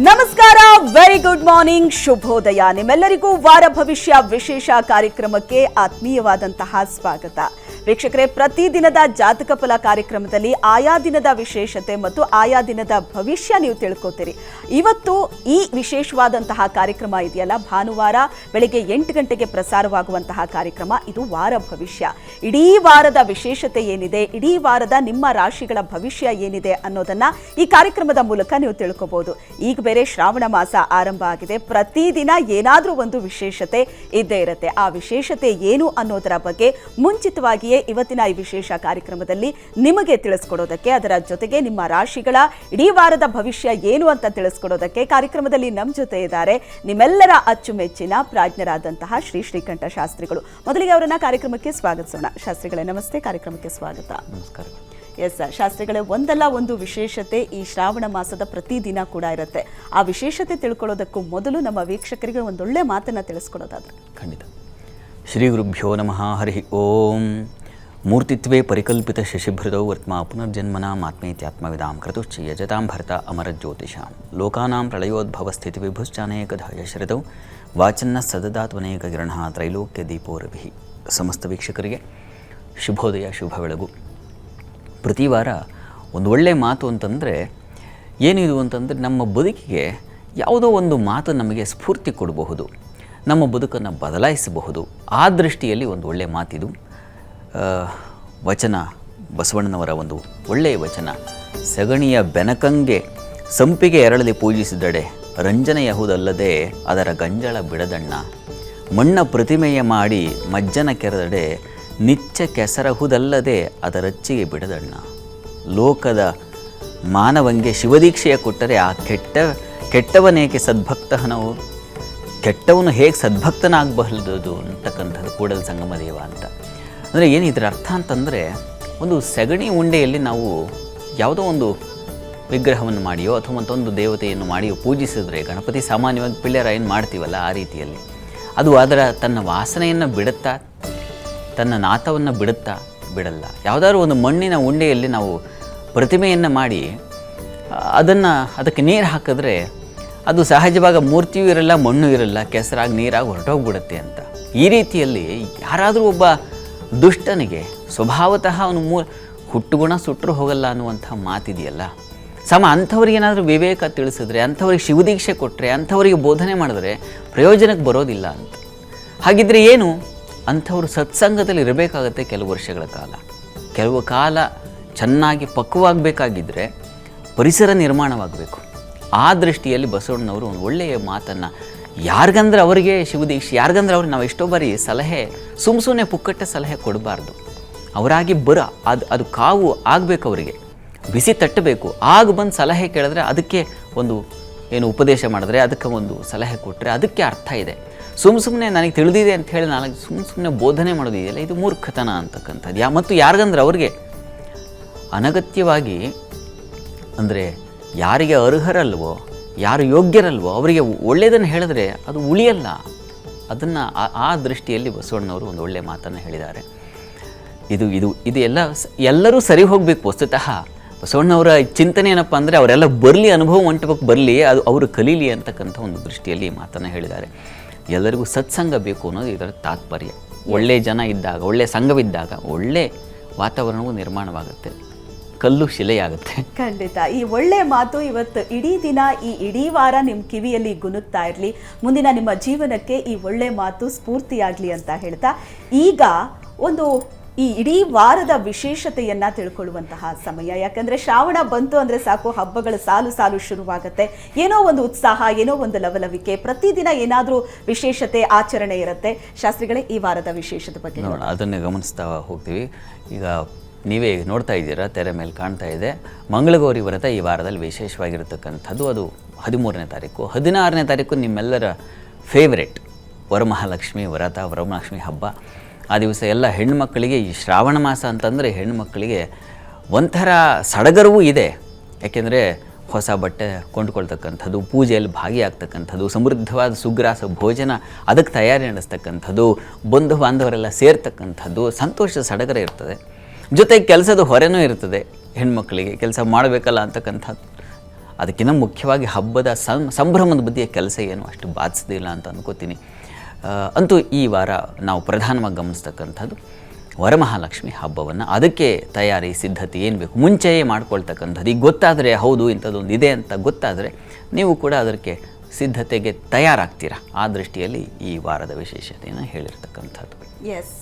ನಮಸ್ಕಾರ, very good morning, ಶುಭೋದಯ. ನಿಮ್ಮೆಲ್ಲರಿಗೂ ವಾರ ಭವಿಷ್ಯ ವಿಶೇಷ ಕಾರ್ಯಕ್ರಮಕ್ಕೆ ಆತ್ಮೀಯವಾದಂತಹ ಸ್ವಾಗತ. ವೀಕ್ಷಕರೇ, ಪ್ರತಿದಿನದ ಜಾತಕ ಫಲ ಕಾರ್ಯಕ್ರಮದಲ್ಲಿ ಆಯಾ ದಿನದ ವಿಶೇಷತೆ ಮತ್ತು ಆಯಾ ದಿನದ ಭವಿಷ್ಯ ನೀವು ತಿಳ್ಕೊತೀರಿ. ಇವತ್ತು ಈ ವಿಶೇಷವಾದಂತಹ ಕಾರ್ಯಕ್ರಮ ಇದೆಯಲ್ಲ, ಭಾನುವಾರ ಬೆಳಿಗ್ಗೆ 8 ಗಂಟೆಗೆ ಪ್ರಸಾರವಾಗುವಂತಹ ಕಾರ್ಯಕ್ರಮ. ಇದು ವಾರ ಭವಿಷ್ಯ. ಇಡೀ ವಾರದ ವಿಶೇಷತೆ ಏನಿದೆ, ಇಡೀ ವಾರದ ನಿಮ್ಮ ರಾಶಿಗಳ ಭವಿಷ್ಯ ಏನಿದೆ ಅನ್ನೋದನ್ನ ಈ ಕಾರ್ಯಕ್ರಮದ ಮೂಲಕ ನೀವು ತಿಳ್ಕೋಬಹುದು. ಈಗ ಬೇರೆ ಶ್ರಾವಣ ಮಾಸ ಆರಂಭ ಆಗಿದೆ. ಪ್ರತಿದಿನ ಏನಾದ್ರೂ ಒಂದು ವಿಶೇಷತೆ ಇದ್ದೇ ಇರುತ್ತೆ. ಆ ವಿಶೇಷತೆ ಏನು ಅನ್ನೋದರ ಬಗ್ಗೆ ಮುಂಚಿತವಾಗಿಯೇ ಇವತ್ತಿನ ಈ ವಿಶೇಷ ಕಾರ್ಯಕ್ರಮದಲ್ಲಿ ನಿಮಗೆ ತಿಳಿಸ್ಕೊಡೋದಕ್ಕೆ, ಅದರ ಜೊತೆಗೆ ನಿಮ್ಮ ರಾಶಿಗಳ ಇಡೀ ವಾರದ ಭವಿಷ್ಯ ಏನು ಅಂತ ತಿಳಿಸ್ಕೊಡೋದಕ್ಕೆ ಕಾರ್ಯಕ್ರಮದಲ್ಲಿ ನಮ್ಮ ಜೊತೆ ಇದ್ದಾರೆ ನಿಮ್ಮೆಲ್ಲರ ಅಚ್ಚುಮೆಚ್ಚಿನ ಪ್ರಾಜ್ಞರಾದಂತಹ ಶ್ರೀಕಂಠ ಶಾಸ್ತ್ರಿಗಳು. ಮೊದಲಿಗೆ ಅವರನ್ನ ಕಾರ್ಯಕ್ರಮಕ್ಕೆ ಸ್ವಾಗತಿಸೋಣ. ಶಾಸ್ತ್ರಿಗಳೇ ನಮಸ್ತೆ, ಕಾರ್ಯಕ್ರಮಕ್ಕೆ ಸ್ವಾಗತ. ನಮಸ್ಕಾರ. ಎಸ್ ಶಾಸ್ತ್ರಿಗಳೇ, ಒಂದಲ್ಲ ಒಂದು ವಿಶೇಷತೆ ಈ ಶ್ರಾವಣ ಮಾಸದ ಪ್ರತಿದಿನ ಕೂಡ ಇರುತ್ತೆ. ಆ ವಿಶೇಷತೆ ತಿಳ್ಕೊಳ್ಳೋದಕ್ಕೂ ಮೊದಲು ನಮ್ಮ ವೀಕ್ಷಕರಿಗೆ ಒಂದೊಳ್ಳೆ ಮಾತನ್ನ ತಿಳಿಸ್ಕೊಡೋದಾದ್ರೆ. ಖಂಡಿತ. ಶ್ರೀ ಗುರುಭ್ಯೋ ನಮಃ. ಹರಿ ಓಂ. ಮೂರ್ತಿತ್ವೇ ಪರಿಕಲ್ಪಿತ ಶಶಿಭೃತೌ ವರ್ತ್ಮ ಪುನರ್ಜನ್ಮನಾಮಾತ್ಮೇತ್ಯಾತ್ಮವಿದಾಂ ಕ್ರತುಶ್ಚ ಯಜತಾಂ ಭರತ ಅಮರ ಜ್ಯೋತಿಷಾಂ ಲೋಕಾನಾಂ ಪ್ರಳಯೋದ್ಭವ ಸ್ಥಿತಿ ವಿಭುಶ್ಚಾನೇಕಧ ಯಶ್ರಿತೌ ವಾಚನ್ನ ಸದದಾತ್ವನೇಕ ಕಿರಣಃ ತ್ರೈಲೋಕ್ಯ ದೀಪೋ ರವಿಃ. ಸಮಸ್ತ ವೀಕ್ಷಕರಿಗೆ ಶುಭೋದಯ, ಶುಭ ಬೆಳಗು. ಪ್ರತಿ ವಾರ ಒಂದು ಒಳ್ಳೆಯ ಮಾತು ಅಂತಂದರೆ ಏನಿದು ಅಂತಂದರೆ, ನಮ್ಮ ಬದುಕಿಗೆ ಯಾವುದೋ ಒಂದು ಮಾತು ನಮಗೆ ಸ್ಫೂರ್ತಿ ಕೊಡಬಹುದು, ನಮ್ಮ ಬದುಕನ್ನು ಬದಲಾಯಿಸಬಹುದು. ಆ ದೃಷ್ಟಿಯಲ್ಲಿ ಒಂದು ಒಳ್ಳೆಯ ಮಾತಿದು. ವಚನ ಬಸವಣ್ಣನವರ ಒಂದು ಒಳ್ಳೆಯ ವಚನ. ಸಗಣಿಯ ಬೆನಕಂಗೆ ಸಂಪಿಗೆ ಎರಳಲಿ ಪೂಜಿಸಿದಡೆ ರಂಜನೆಯಹುದಲ್ಲದೆ ಅದರ ಗಂಜಳ ಬಿಡದಣ್ಣ. ಮಣ್ಣ ಪ್ರತಿಮೆಯ ಮಾಡಿ ಮಜ್ಜನ ಕೆರೆದಡೆ ನಿಚ್ಚ ಕೆಸರಹುದಲ್ಲದೆ ಅದರಚ್ಚಿಗೆ ಬಿಡದಣ್ಣ. ಲೋಕದ ಮಾನವಂಗೆ ಶಿವದೀಕ್ಷೆಯ ಕೊಟ್ಟರೆ ಆ ಕೆಟ್ಟವನೇಕೆ ಸದ್ಭಕ್ತನವು, ಕೆಟ್ಟವನು ಹೇಗೆ ಸದ್ಭಕ್ತನಾಗಬಲ್ಲದು ಅಂತಕ್ಕಂಥದ್ದು ಕೂಡಲ ಸಂಗಮ ದೇವ ಅಂತ. ಅಂದರೆ ಏನು ಇದರ ಅರ್ಥ ಅಂತಂದರೆ, ಒಂದು ಸಗಣಿ ಉಂಡೆಯಲ್ಲಿ ನಾವು ಯಾವುದೋ ಒಂದು ವಿಗ್ರಹವನ್ನು ಮಾಡಿಯೋ ಅಥವಾ ಮತ್ತೊಂದು ದೇವತೆಯನ್ನು ಮಾಡಿಯೋ ಪೂಜಿಸಿದ್ರೆ, ಗಣಪತಿ ಸಾಮಾನ್ಯವಾಗಿ ಪಿಳ್ಳೆರಾಯನ್ ಮಾಡ್ತೀವಲ್ಲ, ಆ ರೀತಿಯಲ್ಲಿ ಅದು ಅದರ ತನ್ನ ವಾಸನೆಯನ್ನು ಬಿಡುತ್ತಾ, ತನ್ನ ನಾಥವನ್ನು ಬಿಡಲ್ಲ. ಯಾವುದಾದ್ರೂ ಒಂದು ಮಣ್ಣಿನ ಉಂಡೆಯಲ್ಲಿ ನಾವು ಪ್ರತಿಮೆಯನ್ನು ಮಾಡಿ ಅದಕ್ಕೆ ನೀರು ಹಾಕಿದ್ರೆ ಅದು ಸಹಜವಾಗಿ ಮೂರ್ತಿಯೂ ಇರಲ್ಲ, ಮಣ್ಣು ಇರಲ್ಲ, ಕೆಸರಾಗಿ ನೀರಾಗಿ ಹೊರಟೋಗ್ಬಿಡುತ್ತೆ ಅಂತ. ಈ ರೀತಿಯಲ್ಲಿ ಯಾರಾದರೂ ಒಬ್ಬ ದುಷ್ಟನಿಗೆ ಸ್ವಭಾವತಃ ಅವನು ಹುಟ್ಟುಗುಣ ಸುಟ್ಟರು ಹೋಗಲ್ಲ ಅನ್ನುವಂಥ ಮಾತಿದೆಯಲ್ಲ, ಅಂಥವ್ರಿಗೇನಾದರೂ ವಿವೇಕ ತಿಳಿಸಿದ್ರೆ, ಅಂಥವ್ರಿಗೆ ಶಿವದೀಕ್ಷೆ ಕೊಟ್ಟರೆ, ಅಂಥವರಿಗೆ ಬೋಧನೆ ಮಾಡಿದ್ರೆ ಪ್ರಯೋಜನಕ್ಕೆ ಬರೋದಿಲ್ಲ ಅಂತ. ಹಾಗಿದ್ರೆ ಏನು, ಅಂಥವರು ಸತ್ಸಂಗದಲ್ಲಿ ಇರಬೇಕಾಗತ್ತೆ ಕೆಲವು ವರ್ಷಗಳ ಕಾಲ. ಕೆಲವು ಕಾಲ ಚೆನ್ನಾಗಿ ಪಕ್ವವಾಗಬೇಕಾಗಿದ್ದರೆ ಪರಿಸರ ನಿರ್ಮಾಣವಾಗಬೇಕು. ಆ ದೃಷ್ಟಿಯಲ್ಲಿ ಬಸವಣ್ಣನವರು ಒಂದು ಒಳ್ಳೆಯ ಮಾತನ್ನು, ಯಾರಿಗಂದ್ರೆ ಅವರಿಗೆ ಶಿವದೀಕ್ಷೆ, ಯಾರಿಗಂದ್ರೆ ಅವ್ರಿಗೆ ನಾವು ಎಷ್ಟೋ ಬಾರಿ ಸಲಹೆ ಸುಮ್ಮನೆ ಪುಕ್ಕಟ್ಟ ಸಲಹೆ ಕೊಡಬಾರ್ದು. ಅವರಾಗಿ ಅದು ಕಾವು ಆಗಬೇಕು, ಅವರಿಗೆ ಬಿಸಿ ತಟ್ಟಬೇಕು. ಆಗ ಬಂದು ಸಲಹೆ ಕೇಳಿದ್ರೆ ಅದಕ್ಕೆ ಒಂದು ಏನು ಉಪದೇಶ ಮಾಡಿದ್ರೆ, ಅದಕ್ಕೆ ಒಂದು ಸಲಹೆ ಕೊಟ್ಟರೆ ಅದಕ್ಕೆ ಅರ್ಥ ಇದೆ. ಸುಮ್ಮನೆ ನನಗೆ ತಿಳಿದಿದೆ ಅಂತ ಹೇಳಿ ನಾಲ್ಕು ಸುಮ್ಮನೆ ಬೋಧನೆ ಮಾಡೋದಿದೆಯಲ್ಲ, ಇದು ಮೂರ್ಖತನ ಅಂತಕ್ಕಂಥದ್ದು. ಮತ್ತು ಯಾರಿಗಂದ್ರೆ ಅವ್ರಿಗೆ ಅನಗತ್ಯವಾಗಿ, ಅಂದರೆ ಯಾರಿಗೆ ಅರ್ಹರಲ್ವೋ, ಯಾರು ಯೋಗ್ಯರಲ್ವೋ ಅವರಿಗೆ ಒಳ್ಳೆಯದನ್ನು ಹೇಳಿದ್ರೆ ಅದು ಉಳಿಯಲ್ಲ. ಅದನ್ನು ಆ ದೃಷ್ಟಿಯಲ್ಲಿ ಬಸವಣ್ಣನವರು ಒಂದು ಒಳ್ಳೆಯ ಮಾತನ್ನು ಹೇಳಿದ್ದಾರೆ. ಇದು ಎಲ್ಲರೂ ಸರಿ ಹೋಗಬೇಕು. ವಸ್ತುತಃ ಬಸವಣ್ಣವರ ಚಿಂತನೆ ಏನಪ್ಪ ಅಂದರೆ, ಅವರೆಲ್ಲ ಬರಲಿ, ಅನುಭವ ಮಂಟಪಕ್ಕೆ ಬರಲಿ, ಅದು ಅವರು ಕಲೀಲಿ ಅಂತಕ್ಕಂಥ ಒಂದು ದೃಷ್ಟಿಯಲ್ಲಿ ಈ ಮಾತನ್ನು ಹೇಳಿದ್ದಾರೆ. ಎಲ್ಲರಿಗೂ ಸತ್ಸಂಗ ಬೇಕು ಅನ್ನೋದು ಇದರ ತಾತ್ಪರ್ಯ. ಒಳ್ಳೆಯ ಜನ ಇದ್ದಾಗ, ಒಳ್ಳೆಯ ಸಂಘವಿದ್ದಾಗ ಒಳ್ಳೆಯ ವಾತಾವರಣವೂ ನಿರ್ಮಾಣವಾಗುತ್ತೆ, ಕಲ್ಲು ಶಿಲೆಯಾಗುತ್ತೆ. ಖಂಡಿತ ಈ ಒಳ್ಳೆ ಮಾತು ಇವತ್ತು ಇಡೀ ದಿನ, ಈ ಇಡೀ ವಾರ ನಿಮ್ಮ ಕಿವಿಯಲ್ಲಿ ಗುನುಗ್ತಾ ಇರಲಿ. ಮುಂದಿನ ನಿಮ್ಮ ಜೀವನಕ್ಕೆ ಈ ಒಳ್ಳೆ ಮಾತು ಸ್ಫೂರ್ತಿಯಾಗಲಿ ಅಂತ ಹೇಳ್ತಾ, ಈಗ ಒಂದು ಈ ಇಡೀ ವಾರದ ವಿಶೇಷತೆಯನ್ನ ತಿಳ್ಕೊಳ್ಳುವಂತಹ ಸಮಯ. ಯಾಕಂದ್ರೆ ಶ್ರಾವಣ ಬಂತು ಅಂದ್ರೆ ಸಾಕು, ಹಬ್ಬಗಳ ಸಾಲು ಶುರುವಾಗುತ್ತೆ. ಏನೋ ಒಂದು ಉತ್ಸಾಹ, ಏನೋ ಒಂದು ಲವಲವಿಕೆ, ಪ್ರತಿದಿನ ಏನಾದರೂ ವಿಶೇಷತೆ ಆಚರಣೆ ಇರುತ್ತೆ. ಶಾಸ್ತ್ರಿಗಳೇ, ಈ ವಾರದ ವಿಶೇಷತೆ ಬಗ್ಗೆ ಅದನ್ನೇ ಗಮನಿಸ್ತಾ ಹೋಗ್ತೀವಿ. ಈಗ ನೀವೇ ನೋಡ್ತಾ ಇದ್ದೀರಾ, ತೆರೆ ಮೇಲೆ ಕಾಣ್ತಾ ಇದೆ, ಮಂಗಳಗೌರಿ ವ್ರತ ಈ ವಾರದಲ್ಲಿ ವಿಶೇಷವಾಗಿರತಕ್ಕಂಥದ್ದು. ಅದು 13ನೇ ತಾರೀಕು. 16ನೇ ತಾರೀಕು ನಿಮ್ಮೆಲ್ಲರ ಫೇವ್ರೆಟ್ ವರಮಹಾಲಕ್ಷ್ಮಿ ವ್ರತ, ವರಮಹಾಲಕ್ಷ್ಮಿ ಹಬ್ಬ. ಆ ದಿವಸ ಎಲ್ಲ ಹೆಣ್ಣುಮಕ್ಕಳಿಗೆ, ಈ ಶ್ರಾವಣ ಮಾಸ ಅಂತಂದರೆ ಹೆಣ್ಣುಮಕ್ಕಳಿಗೆ ಒಂಥರ ಸಡಗರವೂ ಇದೆ. ಯಾಕೆಂದರೆ ಹೊಸ ಬಟ್ಟೆ ಕೊಂಡುಕೊಳ್ತಕ್ಕಂಥದ್ದು, ಪೂಜೆಯಲ್ಲಿ ಭಾಗಿಯಾಗ್ತಕ್ಕಂಥದ್ದು, ಸಮೃದ್ಧವಾದ ಸುಗ್ರಾಸ ಭೋಜನ ಅದಕ್ಕೆ ತಯಾರಿ ನಡೆಸ್ತಕ್ಕಂಥದ್ದು, ಬಂಧು ಬಾಂಧವರೆಲ್ಲ ಸೇರ್ತಕ್ಕಂಥದ್ದು, ಸಂತೋಷದ ಸಡಗರ ಇರ್ತದೆ. ಜೊತೆಗೆ ಕೆಲಸದ ಹೊರೆನೂ ಇರ್ತದೆ. ಹೆಣ್ಮಕ್ಳಿಗೆ ಕೆಲಸ ಮಾಡಬೇಕಲ್ಲ ಅಂತಕ್ಕಂಥದ್ದು ಅದಕ್ಕಿಂತ ಮುಖ್ಯವಾಗಿ ಹಬ್ಬದ ಸಂಭ್ರಮದ ಬಗ್ಗೆ ಕೆಲಸ ಏನು ಅಷ್ಟು ಬಾಧಿಸೋದಿಲ್ಲ ಅಂತ ಅಂದ್ಕೋತೀನಿ. ಅಂತೂ ಈ ವಾರ ನಾವು ಪ್ರಧಾನವಾಗಿ ಗಮನಿಸ್ತಕ್ಕಂಥದ್ದು ವರಮಹಾಲಕ್ಷ್ಮಿ ಹಬ್ಬವನ್ನು, ಅದಕ್ಕೆ ತಯಾರಿ ಸಿದ್ಧತೆ ಏನು ಬೇಕು ಮುಂಚೆಯೇ ಮಾಡ್ಕೊಳ್ತಕ್ಕಂಥದ್ದು. ಈಗ ಗೊತ್ತಾದರೆ ಹೌದು ಇಂಥದ್ದೊಂದು ಇದೆ ಅಂತ ಗೊತ್ತಾದರೆ ನೀವು ಕೂಡ ಅದಕ್ಕೆ ಸಿದ್ಧತೆಗೆ ತಯಾರಾಗ್ತೀರಾ. ಆ ದೃಷ್ಟಿಯಲ್ಲಿ ಈ ವಾರದ ವಿಶೇಷತೆಯನ್ನು ಹೇಳಿರ್ತಕ್ಕಂಥದ್ದು. ಎಸ್,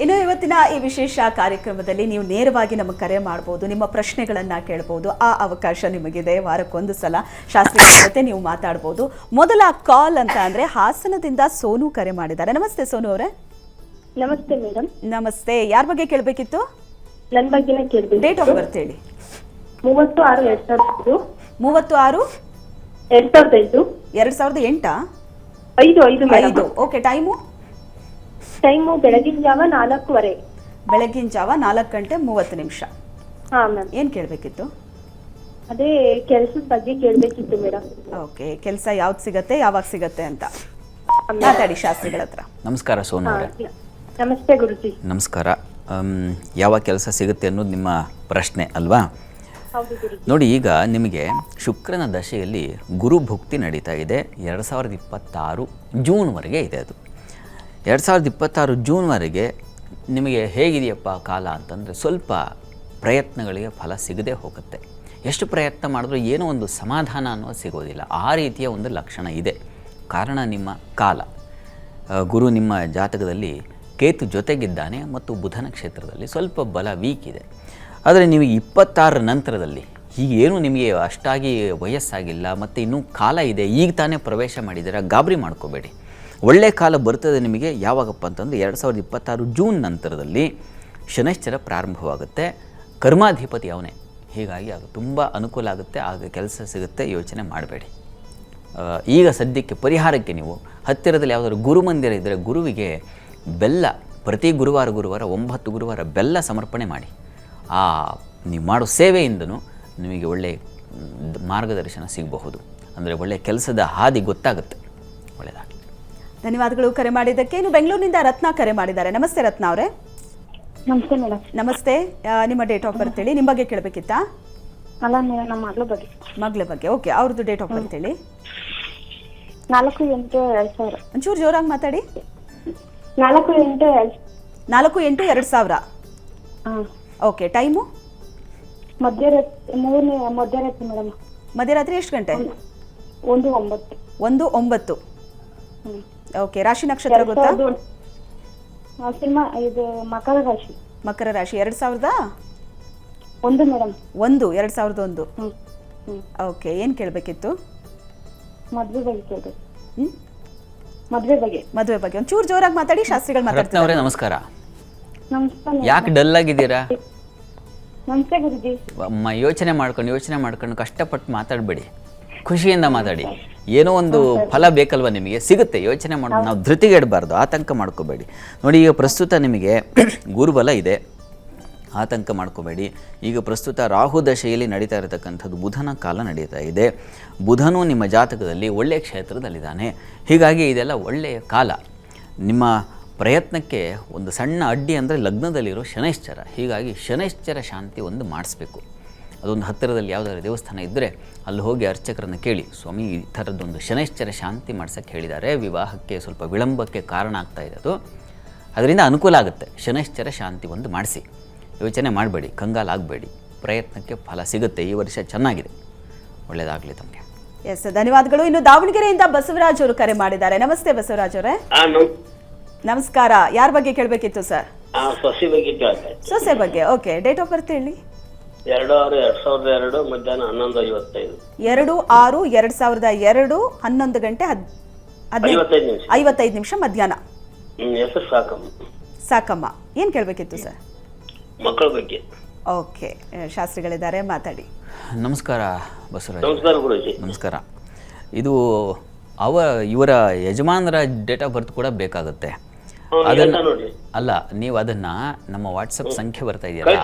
ಇನ್ನು ಇವತ್ತಿನ ಈ ವಿಶೇಷ ಕಾರ್ಯಕ್ರಮದಲ್ಲಿ ನೀವು ನೇರವಾಗಿ ನಮಗೆ ಕರೆ ಮಾಡ್ಬೋದು, ನಿಮ್ಮ ಪ್ರಶ್ನೆಗಳನ್ನು ಕೇಳ್ಬೋದು. ಆ ಅವಕಾಶ ನಿಮಗಿದೆ. ವಾರಕ್ಕೊಂದು ಸಲ ಶಾಸ್ತ್ರಿಗಳ ಜೊತೆ ನೀವು ಮಾತಾಡ್ಬೋದು. ಮೊದಲ ಕಾಲ್ ಅಂತ ಅಂದರೆ ಹಾಸನದಿಂದ ಸೋನು ಕರೆ ಮಾಡಿದ್ದಾರೆ. ನಮಸ್ತೆ ಸೋನು ಅವರೇ. ನಮಸ್ತೆ ಮೇಡಮ್. ನಮಸ್ತೆ. ಯಾರ ಬಗ್ಗೆ ಕೇಳಬೇಕಿತ್ತು? ನನ್ನ ಬಗ್ಗೆನೇ ಕೇಳಬೇಕು. ಡೇಟ್ ಆಫ್ ಬರ್ತ್ ಹೇಳಿ. 30/6/2005. 36/2008. 2008? 5 ಮೇಡಮ್. ಓಕೆ. ಟೈಮು ಬೆಳಗಿನ ಜಾವ 4:15. ಬೆಳಗಿನ ಜಾವ 4:30. ಹಾ ಮ್ಯಾಮ್. ಏನು ಕೇಳಬೇಕಿತ್ತು? ಅದೇ ಕೆಲಸದ ಬಗ್ಗೆ ಕೇಳಬೇಕಿತ್ತು ಮೇಡಮ್. ಓಕೆ. ಕೆಲಸ ಯಾವ್ದು ಸಿಗತ್ತೆ, ಯಾವಾಗ ಸಿಗತ್ತೆ ಅಂತ ಮಾತಾಡಿ ಶಾಸ್ತ್ರಿಗಳ ಹತ್ರ. ನಮಸ್ಕಾರ ಸೋನು ಅವರೇ. ನಮಸ್ತೆ ಗುರುಜಿ. ನಮಸ್ಕಾರ. ಯಾವ ಕೆಲಸ ಸಿಗುತ್ತೆ ಅನ್ನೋದು ನಿಮ್ಮ ಪ್ರಶ್ನೆ ಅಲ್ವಾ? ಹೌದು ಗುರುಜಿ. ನೋಡಿ, ಈಗ ನಿಮಗೆ ಶುಕ್ರನ ದಶೆಯಲ್ಲಿ ಗುರು ಭುಕ್ತಿ ನಡೀತಾ ಇದೆ. 2026 ಜೂನ್ವರೆಗೆ ಇದೆ. ಅದು 2026 ಜೂನ್ವರೆಗೆ ನಿಮಗೆ ಹೇಗಿದೆಯಪ್ಪ ಕಾಲ ಅಂತಂದರೆ ಸ್ವಲ್ಪ ಪ್ರಯತ್ನಗಳಿಗೆ ಫಲ ಸಿಗದೆ ಹೋಗುತ್ತೆ. ಎಷ್ಟು ಪ್ರಯತ್ನ ಮಾಡಿದ್ರೂ ಏನೋ ಒಂದು ಸಮಾಧಾನ ಅನ್ನೋದು ಸಿಗೋದಿಲ್ಲ. ಆ ರೀತಿಯ ಒಂದು ಲಕ್ಷಣ ಇದೆ. ಕಾರಣ ನಿಮ್ಮ ಕಾಲ. ಗುರು ನಿಮ್ಮ ಜಾತಕದಲ್ಲಿ ಕೇತು ಜೊತೆಗಿದ್ದಾನೆ ಮತ್ತು ಬುಧನ ಕ್ಷೇತ್ರದಲ್ಲಿ ಸ್ವಲ್ಪ ಬಲ ವೀಕ್ ಇದೆ. ಆದರೆ ನೀವು 26 ನಂತರದಲ್ಲಿ ಈಗೇನು ನಿಮಗೆ ಅಷ್ಟಾಗಿ ವಯಸ್ಸಾಗಿಲ್ಲ ಮತ್ತು ಇನ್ನೂ ಕಾಲ ಇದೆ, ಈಗ ತಾನೇ ಪ್ರವೇಶ ಮಾಡಿದ್ದೀರಾ, ಗಾಬರಿ ಮಾಡ್ಕೋಬೇಡಿ. ಒಳ್ಳೆಯ ಕಾಲ ಬರ್ತದೆ ನಿಮಗೆ. ಯಾವಾಗಪ್ಪ ಅಂತಂದರೆ 2026 ಜೂನ್ ನಂತರದಲ್ಲಿ ಶನೈಶ್ಚರ ಪ್ರಾರಂಭವಾಗುತ್ತೆ. ಕರ್ಮಾಧಿಪತಿ ಅವನೇ. ಹೀಗಾಗಿ ಅದು ತುಂಬ ಅನುಕೂಲ ಆಗುತ್ತೆ. ಆಗ ಕೆಲಸ ಸಿಗುತ್ತೆ. ಯೋಚನೆ ಮಾಡಬೇಡಿ. ಈಗ ಸದ್ಯಕ್ಕೆ ಪರಿಹಾರಕ್ಕೆ ನೀವು ಹತ್ತಿರದಲ್ಲಿ ಯಾವುದಾದ್ರು ಗುರುಮಂದಿರ ಇದ್ದರೆ ಗುರುವಿಗೆ ಬೆಲ್ಲ ಪ್ರತಿ ಗುರುವಾರ 9 ಗುರುವಾರ ಬೆಲ್ಲ ಸಮರ್ಪಣೆ ಮಾಡಿ. ನೀವು ಮಾಡೋ ಸೇವೆಯಿಂದನೂ ನಿಮಗೆ ಒಳ್ಳೆಯ ಮಾರ್ಗದರ್ಶನ ಸಿಗಬಹುದು. ಅಂದರೆ ಒಳ್ಳೆಯ ಕೆಲಸದ ಹಾದಿ ಗೊತ್ತಾಗುತ್ತೆ. ಒಳ್ಳೆಯದಾಗಲಿ. ಧನ್ಯವಾದಗಳು ಕರೆ ಮಾಡಿದ್ದಕ್ಕೆ. ಇನ್ನು ಬೆಂಗಳೂರಿನಿಂದ ರತ್ನ ಕರೆ ಮಾಡಿದ್ದಾರೆ. ನಮಸ್ತೆ ರತ್ನ ಅವರೇ. ನಮಸ್ತೆ ಮೇಡಮ್. ನಮಸ್ತೆ. ನಿಮ್ಮ ಡೇಟ್ ಆಫ್ ಬರ್ತ್ ಹೇಳಿ. ನಿಮ್ಮ ಬಗ್ಗೆ ಕೇಳಬೇಕಿತ್ತಾ? ಅಲ್ಲ ಮೇಡಮ್, ನಮ್ಮ ಮಗಳ ಬಗ್ಗೆ. ಓಕೆ. ಅವ್ರದ್ದು ಡೇಟ್ ಆಫ್ ಬರ್ತ್ ಹೇಳಿ. 4/8/2000. ಒಂಚೂರು ಜೋರಾಗಿ ಮಾತಾಡಿ. 4/8/2000. 4/8/2000. ಓಕೆ. ಟೈಮು ಮಧ್ಯರಾತ್ರಿ ಮೇಡಮ್. ಮಧ್ಯರಾತ್ರಿ ಎಷ್ಟು ಗಂಟೆ? 1:09. 1:09. ಓಕೆ. ರಾಶಿ ನಕ್ಷತ್ರ ಗೊತ್ತಾ? ಇದು ಮಕರ ರಾಶಿ. ಮಕರ ರಾಶಿ. 2001 ಮೇಡಮ್. 2001. ಓಕೆ. ಏನು ಕೇಳಬೇಕಿತ್ತು? ಮದುವೆ ಬಗ್ಗೆ ಕೇಳಬೇಕು. ಮದುವೆ ಬಗ್ಗೆ ಒಂಚೂರು ಜೋರಾಗಿ ಮಾತಾಡಿ. ಶಾಸ್ತ್ರಿಗಳು ಮಾತಾಡ್ತಾರೆ. ಅವರೇ ನಮಸ್ಕಾರ. ನಮಸ್ತೆ. ಯಾಕೆ ಡಲ್ ಆಗಿದ್ದೀರಾ? ನಮಸ್ತೆ ಗುರುಜಿ. ಯೋಚನೆ ಮಾಡ್ಕೊಂಡು ಕಷ್ಟಪಟ್ಟು ಮಾತಾಡಬೇಡಿ. ಖುಷಿಯಿಂದ ಮಾತಾಡಿ. ಏನೋ ಒಂದು ಫಲ ಬೇಕಲ್ವ ನಿಮಗೆ, ಸಿಗುತ್ತೆ. ಯೋಚನೆ ಮಾಡೋದು ನಾವು ಧೃತಿಗೆಡಬಾರ್ದು. ಆತಂಕ ಮಾಡ್ಕೋಬೇಡಿ. ನೋಡಿ, ಈಗ ಪ್ರಸ್ತುತ ನಿಮಗೆ ಗುರುಬಲ ಇದೆ. ಆತಂಕ ಮಾಡ್ಕೋಬೇಡಿ. ಈಗ ಪ್ರಸ್ತುತ ರಾಹು ದಶೆಯಲ್ಲಿ ನಡೀತಾ ಇರತಕ್ಕಂಥದ್ದು ಬುಧನ ಕಾಲ ನಡೀತಾ ಇದೆ. ಬುಧನು ನಿಮ್ಮ ಜಾತಕದಲ್ಲಿ ಒಳ್ಳೆಯ ಕ್ಷೇತ್ರದಲ್ಲಿದ್ದಾನೆ. ಹೀಗಾಗಿ ಇದೆಲ್ಲ ಒಳ್ಳೆಯ ಕಾಲ. ನಿಮ್ಮ ಪ್ರಯತ್ನಕ್ಕೆ ಒಂದು ಸಣ್ಣ ಅಡ್ಡಿ ಅಂದರೆ ಲಗ್ನದಲ್ಲಿರೋ ಶನೈಶ್ಚರ. ಹೀಗಾಗಿ ಶನೈಶ್ಚರ ಶಾಂತಿ ಒಂದು ಮಾಡಿಸ್ಬೇಕು. ಅದೊಂದು ಹತ್ತಿರದಲ್ಲಿ ಯಾವುದಾದ್ರು ದೇವಸ್ಥಾನ ಇದ್ದರೆ ಅಲ್ಲಿ ಹೋಗಿ ಅರ್ಚಕರನ್ನು ಕೇಳಿ, ಸ್ವಾಮಿ ಈ ಥರದ್ದೊಂದು ಶನೈಶ್ಚರ ಶಾಂತಿ ಮಾಡ್ಸೋಕ್ಕೆ ಹೇಳಿದ್ದಾರೆ, ವಿವಾಹಕ್ಕೆ ಸ್ವಲ್ಪ ವಿಳಂಬಕ್ಕೆ ಕಾರಣ ಆಗ್ತಾ ಇದೆ, ಅದರಿಂದ ಅನುಕೂಲ ಆಗುತ್ತೆ. ಶನೈಶ್ಚರ ಶಾಂತಿ ಒಂದು ಮಾಡಿಸಿ. ಯೋಚನೆ ಮಾಡಬೇಡಿ, ಕಂಗಾಲಾಗಬೇಡಿ. ಪ್ರಯತ್ನಕ್ಕೆ ಫಲ ಸಿಗುತ್ತೆ. ಈ ವರ್ಷ ಚೆನ್ನಾಗಿದೆ. ಒಳ್ಳೆಯದಾಗಲಿ ತಮಗೆ. ಎಸ್, ಧನ್ಯವಾದಗಳು. ಇನ್ನು ದಾವಣಗೆರೆಯಿಂದ ಬಸವರಾಜ್ ಅವರು ಕರೆ ಮಾಡಿದ್ದಾರೆ. ನಮಸ್ತೆ ಬಸವರಾಜ್ ಅವರೇ. ನಮಸ್ಕಾರ. ಯಾರ ಬಗ್ಗೆ ಕೇಳಬೇಕಿತ್ತು ಸರ್? ಸೊಸೆ ಬಗ್ಗೆ ಕೇಳ್ತಾ ಇದ್ದೆ. ಸೊಸೆ ಬಗ್ಗೆ. ಓಕೆ. ಡೇಟ್ ಆಫ್ ಬರ್ತ್ ಹೇಳಿ. 2/6/2002 ಮಧ್ಯಾಹ್ನ 11:55. 2/6/2002 11 ಗಂಟೆ 55 ನಿಮಿಷ ಮಧ್ಯಾಹ್ನ. ಹೆಸರು ಸಾಕಮ್ಮ. ಸಾಕಮ್ಮ. ಏನು ಕೇಳಬೇಕಿತ್ತು ಸರ್? ಮಕ್ಕಳ ಬಗ್ಗೆ. ಓಕೆ. ಶಾಸ್ತ್ರಿಗಳಿದ್ದಾರೆ, ಮಾತಾಡಿ. ನಮಸ್ಕಾರ ಬಸವರಾಜ್. ನಮಸ್ಕಾರ ಗುರುಜಿ. ನಮಸ್ಕಾರ. ಇದು ಇವರ ಯಜಮಾನರ ಡೇಟ್ ಆಫ್ ಬರ್ತ್ ಕೂಡ ಬೇಕಾಗುತ್ತೆ. ಅಲ್ಲ, ನೀವು ಅದನ್ನು ನಮ್ಮ ವಾಟ್ಸಪ್ ಸಂಖ್ಯೆ ಬರ್ತಾ ಇದೆಯಲ್ಲ,